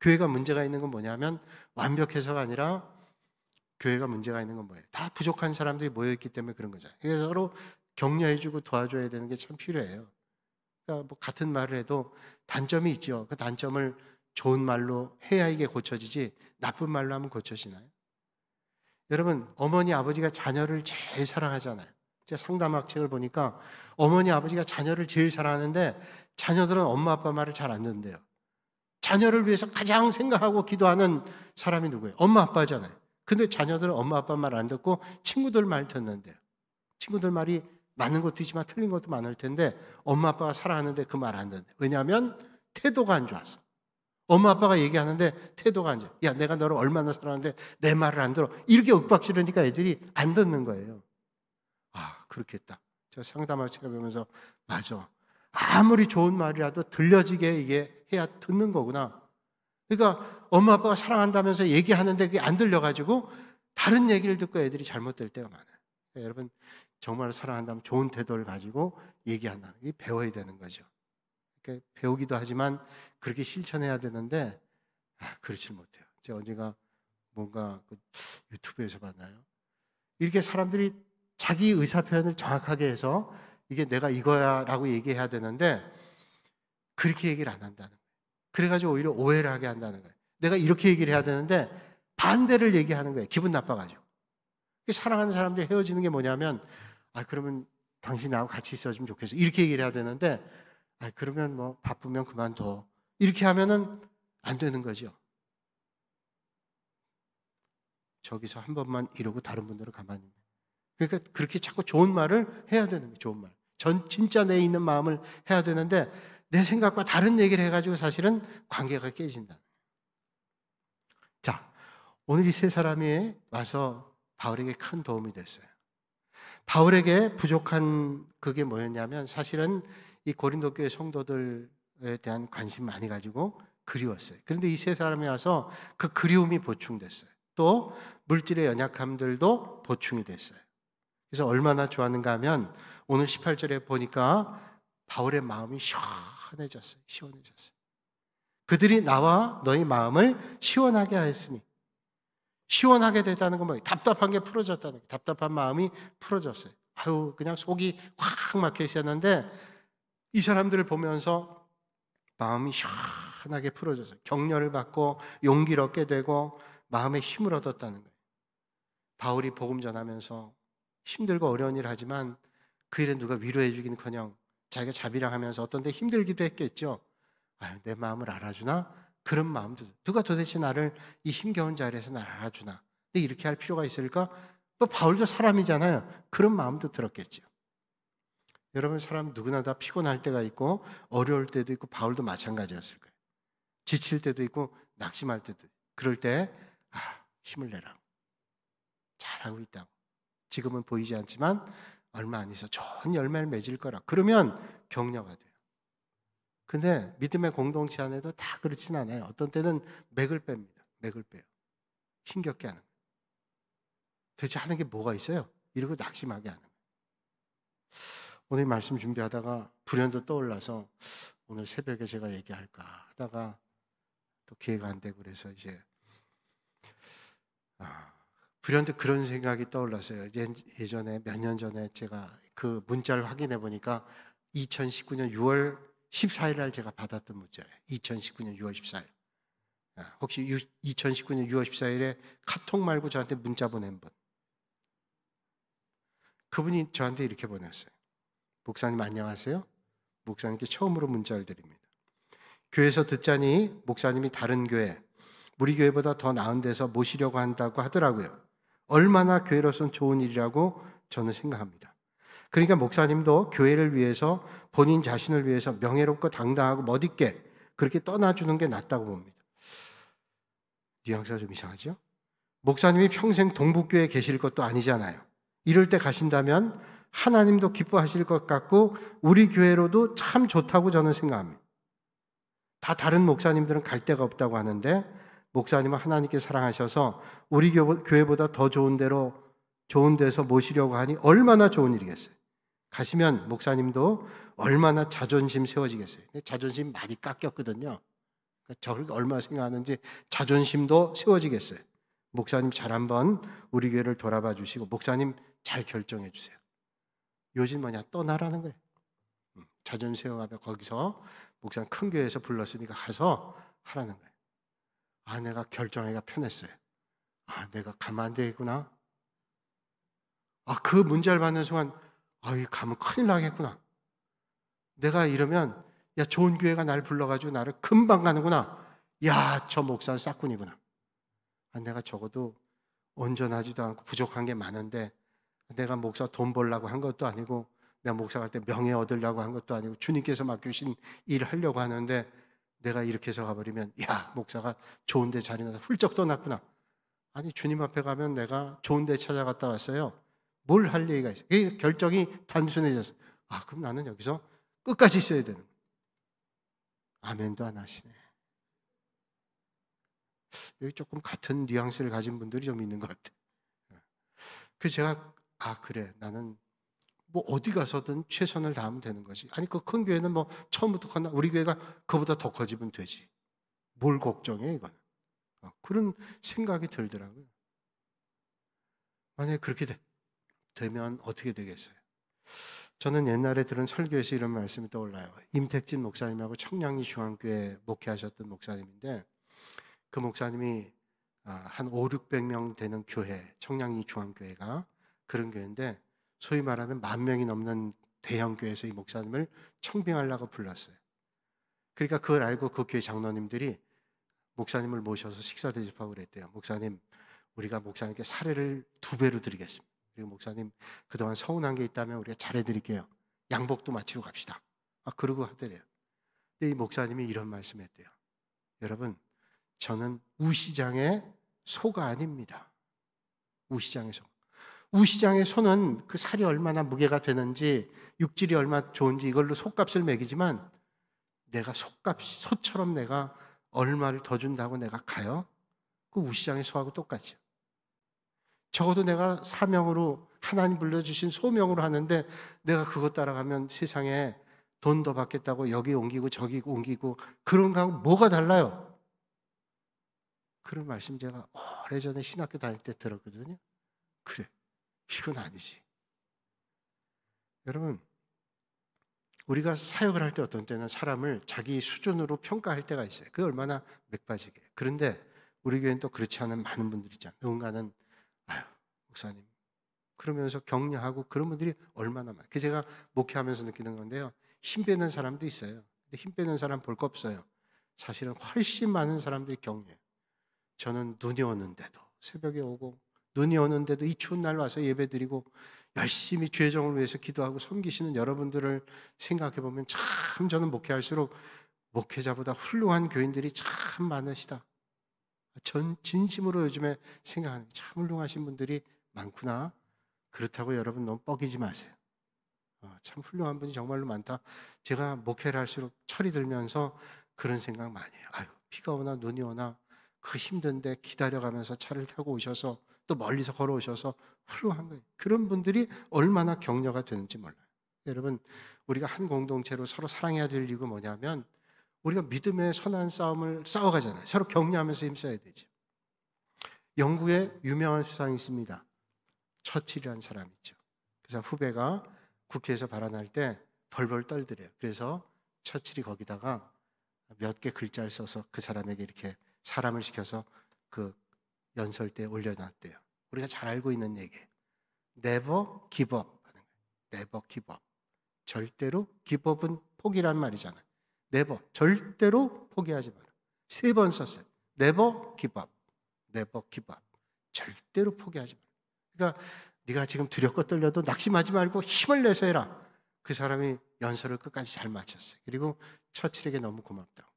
교회가 문제가 있는 건 뭐냐면 완벽해서가 아니라 교회가 문제가 있는 건 뭐예요? 다 부족한 사람들이 모여있기 때문에 그런 거잖아요. 그래서 서로 격려해주고 도와줘야 되는 게 참 필요해요. 그러니까 뭐 같은 말을 해도 단점이 있죠. 그 단점을 좋은 말로 해야 이게 고쳐지지 나쁜 말로 하면 고쳐지나요? 여러분, 어머니 아버지가 자녀를 제일 사랑하잖아요. 제가 상담학책을 보니까 어머니 아버지가 자녀를 제일 사랑하는데 자녀들은 엄마 아빠 말을 잘 안 듣는데요. 자녀를 위해서 가장 생각하고 기도하는 사람이 누구예요? 엄마 아빠잖아요. 근데 자녀들은 엄마 아빠 말 안 듣고 친구들 말 듣는데요. 친구들 말이 맞는 것도 있지만 틀린 것도 많을 텐데 엄마 아빠가 사랑하는데 그 말 안 듣는데. 왜냐하면 태도가 안 좋아서. 엄마 아빠가 얘기하는데 태도가 안 좋아. 야, 내가 너를 얼마나 사랑하는데 내 말을 안 들어. 이렇게 윽박지르니까 애들이 안 듣는 거예요. 아, 그렇겠다. 제가 상담할 때 보면서 맞아. 아무리 좋은 말이라도 들려지게 이게 해야 듣는 거구나. 그러니까 엄마 아빠가 사랑한다면서 얘기하는데 그게 안 들려가지고 다른 얘기를 듣고 애들이 잘못될 때가 많아요. 그러니까 여러분, 정말 사랑한다면 좋은 태도를 가지고 얘기한다는 게 배워야 되는 거죠. 그러니까 배우기도 하지만 그렇게 실천해야 되는데 그렇지 못해요. 제가 언젠가 뭔가 유튜브에서 봤나요? 이렇게 사람들이 자기 의사 표현을 정확하게 해서 이게 내가 이거야 라고 얘기해야 되는데 그렇게 얘기를 안 한다는 거예요. 그래가지고 오히려 오해를 하게 한다는 거예요. 내가 이렇게 얘기를 해야 되는데 반대를 얘기하는 거예요. 기분 나빠가지고. 사랑하는 사람들이 헤어지는 게 뭐냐면 그러면 당신 나하고 같이 있어주면 좋겠어. 이렇게 얘기를 해야 되는데 그러면 뭐 바쁘면 그만둬. 이렇게 하면은 안 되는 거죠. 저기서 한 번만 이러고 다른 분들은 가만히 있는. 그러니까 그렇게 자꾸 좋은 말을 해야 되는 거예요. 좋은 말. 진짜 내 있는 마음을 해야 되는데 내 생각과 다른 얘기를 해가지고 사실은 관계가 깨진다. 자, 오늘 이 세 사람이 와서 바울에게 큰 도움이 됐어요. 바울에게 부족한 그게 뭐였냐면 사실은 이 고린도 교회 성도들에 대한 관심 많이 가지고 그리웠어요. 그런데 이 세 사람이 와서 그 그리움이 보충됐어요. 또 물질의 연약함들도 보충이 됐어요. 그래서 얼마나 좋았는가 하면 오늘 18절에 보니까 바울의 마음이 시원해졌어요. 시원해졌어요. 그들이 나와 너희 마음을 시원하게 하였으니. 시원하게 됐다는 건 뭐예요? 답답한 게 풀어졌다는 거예요. 답답한 마음이 풀어졌어요. 그냥 속이 확 막혀 있었는데 이 사람들을 보면서 마음이 시원하게 풀어졌어요. 격려를 받고 용기를 얻게 되고 마음에 힘을 얻었다는 거예요. 바울이 복음 전하면서 힘들고 어려운 일을 하지만 그 일에 누가 위로해 주기는커녕 자기가 자비랑 하면서 어떤 데 힘들기도 했겠죠. 내 마음을 알아주나? 그런 마음도 누가 도대체 나를 이 힘겨운 자리에서 나를 알아주나? 근데 이렇게 할 필요가 있을까? 또 바울도 사람이잖아요. 그런 마음도 들었겠죠. 여러분, 사람 누구나 다 피곤할 때가 있고 어려울 때도 있고 바울도 마찬가지였을 거예요. 지칠 때도 있고 낙심할 때도 있고. 그럴 때 힘을 내라. 잘하고 있다고. 지금은 보이지 않지만 얼마 안 있어 좋은 열매를 맺을 거라. 그러면 격려가 돼요. 근데 믿음의 공동체 안에도 다 그렇진 않아요. 어떤 때는 맥을 뺍니다. 맥을 빼요. 힘겹게 하는 거예요. 도대체 하는 게 뭐가 있어요? 이러고 낙심하게 하는 거예요. 오늘 말씀 준비하다가 불현도 떠올라서 오늘 새벽에 제가 얘기할까 하다가 또 기회가 안 되고 그래서 이제 불현듯 그런 생각이 떠올랐어요. 예전에 몇 년 전에 제가 그 문자를 확인해 보니까 2019년 6월 14일 날 제가 받았던 문자예요. 2019년 6월 14일. 혹시 2019년 6월 14일에 카톡 말고 저한테 문자 보낸 분. 그분이 저한테 이렇게 보냈어요. 목사님 안녕하세요. 목사님께 처음으로 문자를 드립니다. 교회에서 듣자니 목사님이 다른 교회, 우리 교회보다 더 나은 데서 모시려고 한다고 하더라고요. 얼마나 교회로서는 좋은 일이라고 저는 생각합니다. 그러니까 목사님도 교회를 위해서 본인 자신을 위해서 명예롭고 당당하고 멋있게 그렇게 떠나주는 게 낫다고 봅니다. 뉘앙스가 좀 이상하죠? 목사님이 평생 동북교회에 계실 것도 아니잖아요. 이럴 때 가신다면 하나님도 기뻐하실 것 같고 우리 교회로도 참 좋다고 저는 생각합니다. 다 다른 목사님들은 갈 데가 없다고 하는데 목사님은 하나님께 사랑하셔서 우리 교회보다 더 좋은 데서 모시려고 하니 얼마나 좋은 일이겠어요. 가시면 목사님도 얼마나 자존심 세워지겠어요. 자존심 많이 깎였거든요. 저를 얼마나 생각하는지 자존심도 세워지겠어요. 목사님 잘 한번 우리 교회를 돌아봐 주시고 목사님 잘 결정해 주세요. 요즘 뭐냐 떠나라는 거예요. 자존심 세워가며 거기서 목사님 큰 교회에서 불렀으니까 가서 하라는 거예요. 아, 내가 결정하기가 편했어요. 아, 내가 가면 안 되겠구나. 아, 그 문자를 받는 순간 아, 이 가면 큰일 나겠구나. 내가 이러면 야, 좋은 교회가 날 불러가지고 나를 금방 가는구나. 야, 저 목사는 싹군이구나. 아, 내가 적어도 온전하지도 않고 부족한 게 많은데 내가 목사 돈 벌려고 한 것도 아니고 내가 목사 갈 때 명예 얻으려고 한 것도 아니고 주님께서 맡겨주신 일을 하려고 하는데 내가 이렇게 해서 가버리면 야, 목사가 좋은 데 자리 나서 훌쩍 떠났구나. 아니, 주님 앞에 가면 내가 좋은 데 찾아갔다 왔어요. 뭘 할 얘기가 있어요. 이 결정이 단순해졌어요. 아, 그럼 나는 여기서 끝까지 있어야 되는 거예요. 아멘도 안 하시네. 여기 조금 같은 뉘앙스를 가진 분들이 좀 있는 것 같아요. 그래서 제가 아, 그래, 나는 뭐 어디 가서든 최선을 다하면 되는 거지. 아니, 그 큰 교회는 뭐 처음부터 컸나 우리 교회가 그보다 더 커지면 되지. 뭘 걱정해 이건. 그런 생각이 들더라고요. 만약에 그렇게 되면 어떻게 되겠어요? 저는 옛날에 들은 설교에서 이런 말씀이 떠올라요. 임택진 목사님하고 청량리 중앙교회 목회하셨던 목사님인데 그 목사님이 한 5, 600명 되는 교회, 청량리 중앙교회가 그런 교회인데 소위 말하는 10,000명이 넘는 대형 교회에서 이 목사님을 청빙하려고 불렀어요. 그러니까 그걸 알고 그 교회 장로님들이 목사님을 모셔서 식사 대접하고 그랬대요. 목사님, 우리가 목사님께 사례를 2배로 드리겠습니다. 그리고 목사님, 그동안 서운한 게 있다면 우리가 잘해드릴게요. 양복도 마치고 갑시다. 그러고 하더래요. 근데 이 목사님이 이런 말씀했대요. 여러분, 저는 우시장의 소가 아닙니다. 우시장의 소. 우시장의 소는 그 살이 얼마나 무게가 되는지 육질이 얼마나 좋은지 이걸로 소값을 매기지만 내가 소처럼 내가 얼마를 더 준다고 내가 가요? 그 우시장의 소하고 똑같죠. 적어도 내가 사명으로 하나님 불러주신 소명으로 하는데 내가 그것 따라가면 세상에 돈 더 받겠다고 여기 옮기고 저기 옮기고 그런 거하고 뭐가 달라요? 그런 말씀 제가 오래전에 신학교 다닐 때 들었거든요. 그래, 이건 아니지. 여러분, 우리가 사역을 할 때 어떤 때는 사람을 자기 수준으로 평가할 때가 있어요. 그게 얼마나 맥빠지게. 그런데 우리 교회는 또 그렇지 않은 많은 분들이 있잖아요. 누군가는 아유, 목사님 그러면서 격려하고 그런 분들이 얼마나 많아요. 그 제가 목회하면서 느끼는 건데요. 힘 빼는 사람도 있어요. 근데 힘 빼는 사람 볼 거 없어요. 사실은 훨씬 많은 사람들이 격려해요. 저는 눈이 오는데도 새벽에 오고 눈이 오는데도 이 추운 날 와서 예배드리고 열심히 죄정을 위해서 기도하고 섬기시는 여러분들을 생각해 보면 참 저는 목회할수록 목회자보다 훌륭한 교인들이 참 많으시다. 전 진심으로 요즘에 생각하는 참 훌륭하신 분들이 많구나. 그렇다고 여러분 너무 뻐기지 마세요. 참 훌륭한 분이 정말로 많다. 제가 목회를 할수록 철이 들면서 그런 생각 많이 해요. 아유, 비가 오나 눈이 오나 그 힘든데 기다려가면서 차를 타고 오셔서 또 멀리서 걸어오셔서 훌륭한 거예요. 그런 분들이 얼마나 격려가 되는지 몰라요. 여러분, 우리가 한 공동체로 서로 사랑해야 될 이유가 뭐냐면 우리가 믿음의 선한 싸움을 싸워가잖아요. 서로 격려하면서 힘써야 되죠. 영국에 유명한 수상이 있습니다. 처칠이라는 사람이 있죠. 그래서 후배가 국회에서 발언할 때 벌벌 떨더래요. 그래서 처칠이 거기다가 몇 개 글자를 써서 그 사람에게 이렇게 사람을 시켜서 그 연설대에 올려놨대요. 우리가 잘 알고 있는 얘기예요. Never give up 하는 거예요. Never give up. 절대로 give up은 포기란 말이잖아요. Never, 절대로 포기하지 마라. 3번 썼어요. Never give up. Never give up. 절대로 포기하지 마라. 그러니까 네가 지금 두렵고 떨려도 낙심하지 말고 힘을 내서 해라. 그 사람이 연설을 끝까지 잘 마쳤어요. 그리고 처칠에게 너무 고맙다고.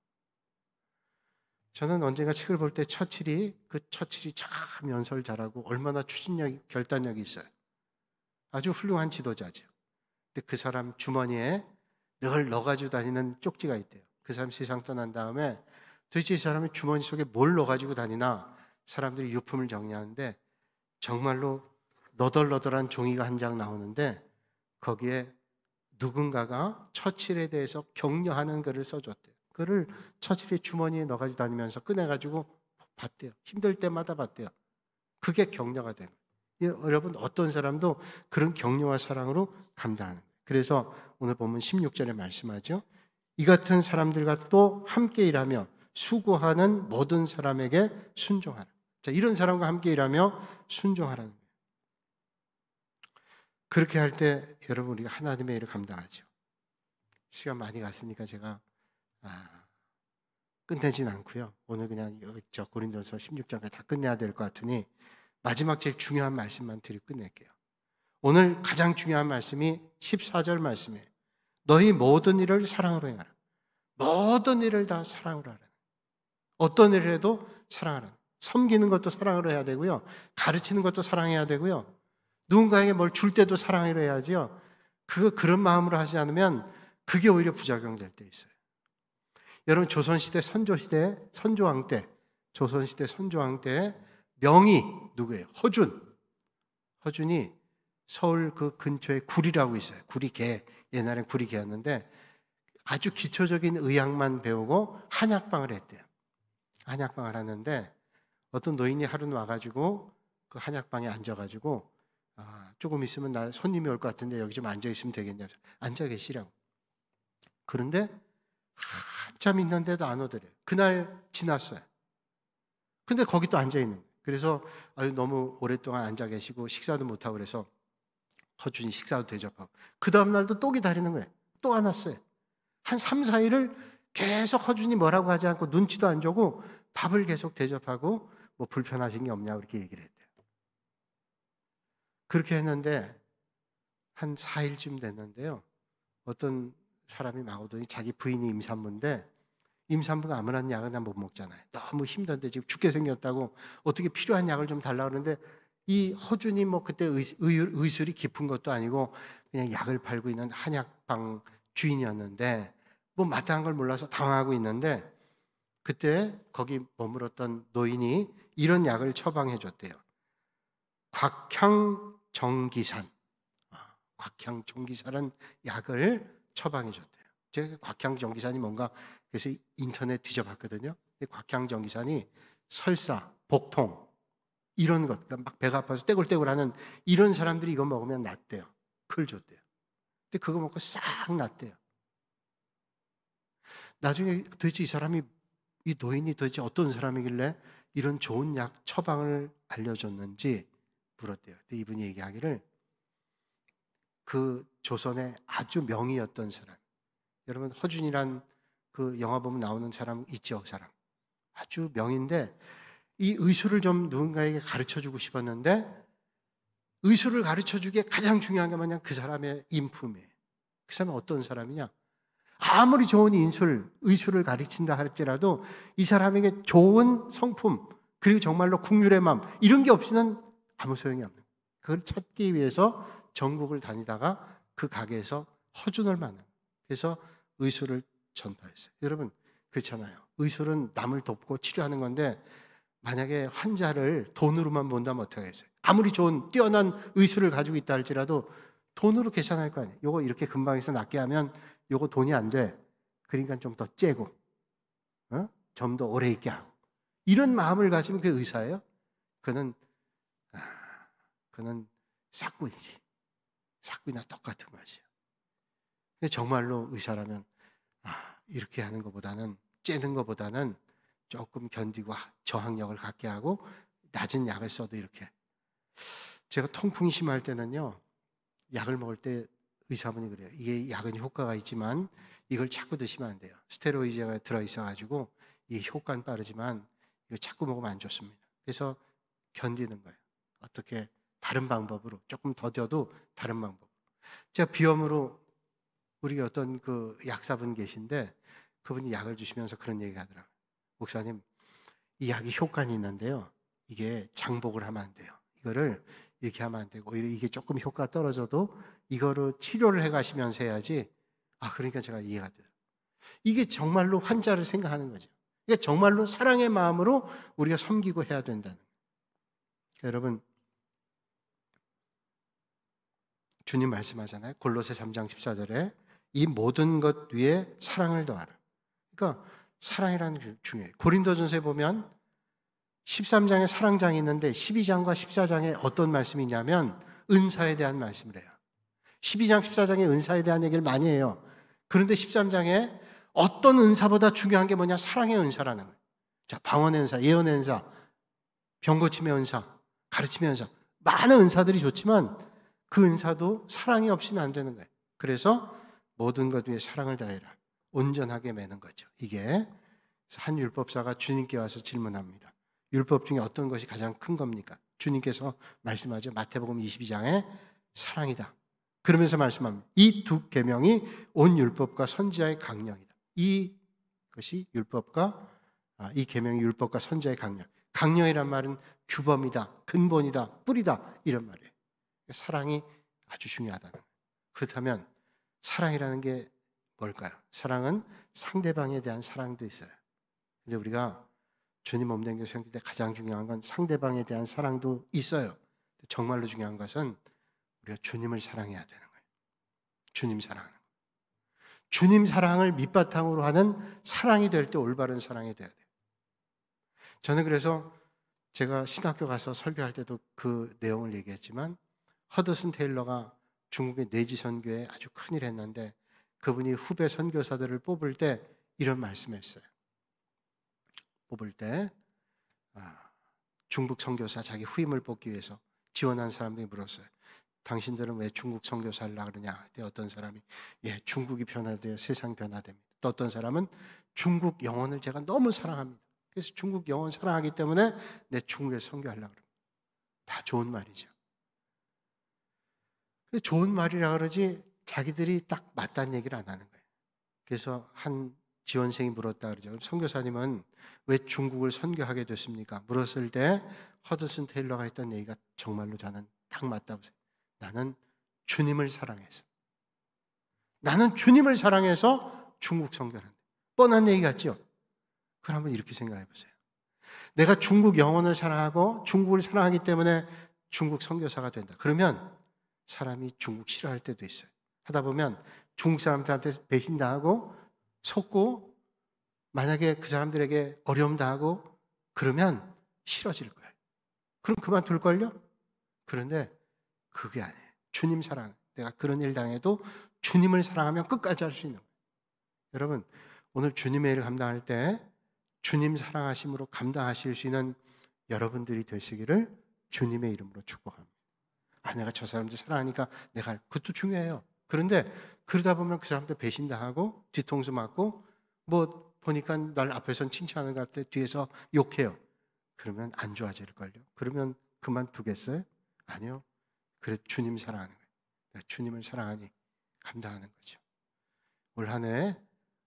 저는 언젠가 책을 볼 때 처칠이 참 연설 잘하고 얼마나 추진력이 결단력이 있어요. 아주 훌륭한 지도자죠. 근데 그 사람 주머니에 늘 넣어가지고 다니는 쪽지가 있대요. 그 사람 세상 떠난 다음에 도대체 이 사람이 주머니 속에 뭘 넣어가지고 다니나 사람들이 유품을 정리하는데 정말로 너덜너덜한 종이가 한 장 나오는데 거기에 누군가가 처칠에 대해서 격려하는 글을 써줬대요. 그거를 처칠이 주머니에 넣어가지고 다니면서 꺼내가지고 봤대요. 힘들 때마다 봤대요. 그게 격려가 되는 거예요. 여러분 어떤 사람도 그런 격려와 사랑으로 감당하는 거예요. 그래서 오늘 보면 16절에 말씀하죠. 이 같은 사람들과 또 함께 일하며 수고하는 모든 사람에게 순종하라. 자, 이런 사람과 함께 일하며 순종하라는 거예요. 그렇게 할 때 여러분 우리가 하나님의 일을 감당하죠. 시간 많이 갔으니까 제가 끝내진 않고요. 오늘 그냥 저 고린도서 16장까지 다 끝내야 될 것 같으니 마지막 제일 중요한 말씀만 드리고 끝낼게요. 오늘 가장 중요한 말씀이 14절 말씀이에요. 너희 모든 일을 사랑으로 행하라. 모든 일을 다 사랑으로 하라. 어떤 일을 해도 사랑하라. 섬기는 것도 사랑으로 해야 되고요. 가르치는 것도 사랑해야 되고요. 누군가에게 뭘 줄 때도 사랑으로 해야죠. 그런 마음으로 하지 않으면 그게 오히려 부작용될 때 있어요. 여러분 조선시대 선조왕 때 조선시대 선조왕 때 명이 누구예요? 허준이 서울 그 근처에 구리라고 있어요. 구리개, 옛날엔 구리개였는데 아주 기초적인 의학만 배우고 한약방을 했대요. 한약방을 하는데 어떤 노인이 하루는 와가지고 그 한약방에 앉아가지고 조금 있으면 나 손님이 올 것 같은데 여기 좀 앉아 있으면 되겠냐. 앉아 계시라고. 그런데 한참 있는데도 안 오더래요. 그날 지났어요. 근데 거기 또 앉아 있는 거예요. 그래서 너무 오랫동안 앉아 계시고 식사도 못하고 그래서 허준이 식사도 대접하고 그 다음날도 또 기다리는 거예요. 또 안 왔어요. 한 3, 4일을 계속 허준이 뭐라고 하지 않고 눈치도 안 주고 밥을 계속 대접하고 뭐 불편하신 게 없냐고 그렇게 얘기를 했대요. 그렇게 했는데 한 4일쯤 됐는데요. 어떤 사람이 막 오더니 자기 부인이 임산부인데 임산부가 아무런 약은 못 먹잖아요. 너무 힘든데 지금 죽게 생겼다고 어떻게 필요한 약을 좀 달라고 그러는데 이 허준이 뭐 그때 의술이 깊은 것도 아니고 그냥 약을 팔고 있는 한약방 주인이었는데 뭐 마땅한 걸 몰라서 당황하고 있는데 그때 거기 머물었던 노인이 이런 약을 처방해 줬대요. 곽향정기산. 곽향정기산은 약을 처방해 줬대요. 제가 곽향정기산이 뭔가 그래서 인터넷 뒤져봤거든요. 곽향정기산이 설사, 복통 이런 것, 그러니까 막 배가 아파서 떼굴떼굴하는 이런 사람들이 이거 먹으면 낫대요. 그걸 줬대요. 근데 그거 먹고 싹 낫대요. 나중에 도대체 이 노인이 도대체 어떤 사람이길래 이런 좋은 약 처방을 알려줬는지 물었대요. 근데 이분이 얘기하기를 그 조선의 아주 명의였던 사람. 여러분 허준이란 그 영화 보면 나오는 사람 있죠, 사람. 아주 명인데 이 의술을 좀 누군가에게 가르쳐주고 싶었는데 의술을 가르쳐주기에 가장 중요한 게 뭐냐? 그 사람의 인품이에요. 그 사람은 어떤 사람이냐? 아무리 좋은 의술을 가르친다 할지라도 이 사람에게 좋은 성품 그리고 정말로 국률의 마음 이런 게 없이는 아무 소용이 없는 거예요. 그걸 찾기 위해서 전국을 다니다가 그 가게에서 허준을 만나요. 그래서 의술을 전파했어요. 여러분 그렇잖아요. 의술은 남을 돕고 치료하는 건데 만약에 환자를 돈으로만 본다면 어떻게 하겠어요? 아무리 좋은 뛰어난 의술을 가지고 있다 할지라도 돈으로 계산할 거 아니에요. 요거 이렇게 금방 해서 낫게 하면 요거 돈이 안 돼. 그러니까 좀 더 째고 좀 더 오래 있게 하고 이런 마음을 가지면 그게 의사예요? 그는 싹군이지. 싹군이나 똑같은 것이에요. 정말로 의사라면 이렇게 하는 것보다는 째는 것보다는 조금 견디고 저항력을 갖게 하고 낮은 약을 써도 이렇게. 제가 통풍이 심할 때는요. 약을 먹을 때 의사분이 그래요. 이게 약은 효과가 있지만 이걸 자꾸 드시면 안 돼요. 스테로이드가 들어있어가지고 이게 효과는 빠르지만 이거 자꾸 먹으면 안 좋습니다. 그래서 견디는 거예요. 어떻게 다른 방법으로 조금 더뎌도 다른 방법. 제가 비염으로 우리 어떤 그 약사분 계신데 그분이 약을 주시면서 그런 얘기 하더라고요. 목사님, 이 약이 효과는 있는데요. 이게 장복을 하면 안 돼요. 이거를 이렇게 하면 안 되고 오히려 이게 조금 효과가 떨어져도 이거를 치료를 해가시면서 해야지. 그러니까 제가 이해가 돼요. 이게 정말로 환자를 생각하는 거죠. 이게 정말로 사랑의 마음으로 우리가 섬기고 해야 된다는 거예요. 여러분 주님 말씀하잖아요. 골로새 3장 14절에 이 모든 것 위에 사랑을 더하라. 그러니까 사랑이라는 게 중요해요. 고린도전서에 보면 13장에 사랑장이 있는데 12장과 14장에 어떤 말씀이 있냐면 은사에 대한 말씀을 해요. 12장, 14장에 은사에 대한 얘기를 많이 해요. 그런데 13장에 어떤 은사보다 중요한 게 뭐냐? 사랑의 은사라는 거예요. 자, 방언의 은사, 예언의 은사, 병고침의 은사, 가르침의 은사, 많은 은사들이 좋지만 그 은사도 사랑이 없이는 안 되는 거예요. 그래서 모든 것 위에 사랑을 다해라. 온전하게 매는 거죠. 이게 한 율법사가 주님께 와서 질문합니다. 율법 중에 어떤 것이 가장 큰 겁니까? 주님께서 말씀하죠. 마태복음 22장에 사랑이다. 그러면서 말씀합니다. 이 두 계명이 온 율법과 선지자의 강령이다. 이 계명이 율법과 선지자의 강령. 강령이란 말은 규범이다, 근본이다, 뿌리다 이런 말이에요. 사랑이 아주 중요하다는 거예요. 그렇다면 사랑이라는 게 뭘까요? 사랑은 상대방에 대한 사랑도 있어요. 근데 우리가 주님 몸된 생길 때 가장 중요한 건 상대방에 대한 사랑도 있어요. 정말로 중요한 것은 우리가 주님을 사랑해야 되는 거예요. 주님 사랑하는 거예요. 주님 사랑을 밑바탕으로 하는 사랑이 될 때 올바른 사랑이 돼야 돼요. 저는 그래서 제가 신학교 가서 설교할 때도 그 내용을 얘기했지만 허드슨 테일러가 중국의 내지 선교에 아주 큰일 했는데 그분이 후배 선교사들을 뽑을 때 이런 말씀했어요. 뽑을 때 중국 선교사 자기 후임을 뽑기 위해서 지원한 사람들이 물었어요. 당신들은 왜 중국 선교사 하려고 그러냐? 그때 어떤 사람이 중국이 변화돼요. 세상 변화됩니다. 또 어떤 사람은 중국 영혼을 제가 너무 사랑합니다. 그래서 중국 영혼 사랑하기 때문에 내 중국에 선교하려고 그럽니다. 다 좋은 말이죠. 근데 좋은 말이라 그러지 자기들이 딱 맞다는 얘기를 안 하는 거예요. 그래서 한 지원생이 물었다 그러죠. 그럼 선교사님은 왜 중국을 선교하게 됐습니까? 물었을 때 허드슨 테일러가 했던 얘기가 정말로 저는 딱 맞다고 생각해요. 나는 주님을 사랑해서. 나는 주님을 사랑해서 중국 선교하는데. 뻔한 얘기 같죠? 그럼 한번 이렇게 생각해 보세요. 내가 중국 영혼을 사랑하고 중국을 사랑하기 때문에 중국 선교사가 된다. 그러면 사람이 중국 싫어할 때도 있어요. 하다 보면 중국 사람들한테 배신당하고 속고 만약에 그 사람들에게 어려움 당하고 그러면 싫어질 거예요. 그럼 그만둘걸요? 그런데 그게 아니에요. 주님 사랑. 내가 그런 일 당해도 주님을 사랑하면 끝까지 할 수 있는 거예요. 여러분, 오늘 주님의 일을 감당할 때 주님 사랑하심으로 감당하실 수 있는 여러분들이 되시기를 주님의 이름으로 축복합니다. 내가 저 사람들 사랑하니까 내가 그것도 중요해요. 그런데 그러다 보면 그 사람들 배신당하고 뒤통수 맞고 뭐 보니까 날 앞에선 칭찬하는 것 같아 뒤에서 욕해요. 그러면 안 좋아질걸요. 그러면 그만두겠어요? 아니요. 그래 주님 사랑하는 거예요. 주님을 사랑하니 감당하는 거죠. 올 한 해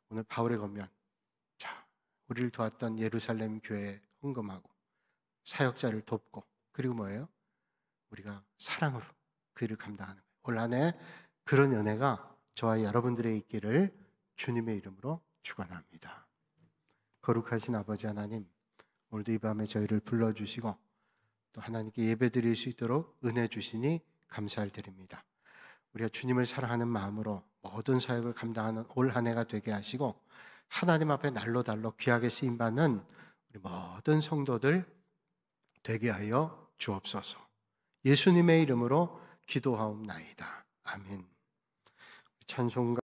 오늘 바울의 권면 우리를 도왔던 예루살렘 교회에 헌금하고 사역자를 돕고 그리고 뭐예요? 우리가 사랑으로 그 일을 감당하는 거예요. 올 한 해 그런 은혜가 저와 여러분들의 있기를 주님의 이름으로 축원합니다. 거룩하신 아버지 하나님, 오늘도 이 밤에 저희를 불러주시고 또 하나님께 예배드릴 수 있도록 은혜 주시니 감사를 드립니다. 우리가 주님을 사랑하는 마음으로 모든 사역을 감당하는 올 한 해가 되게 하시고 하나님 앞에 날로 달로 귀하게 쓰임받는 우리 모든 성도들 되게 하여 주옵소서. 예수님의 이름으로 기도하옵나이다. 아멘. 찬송가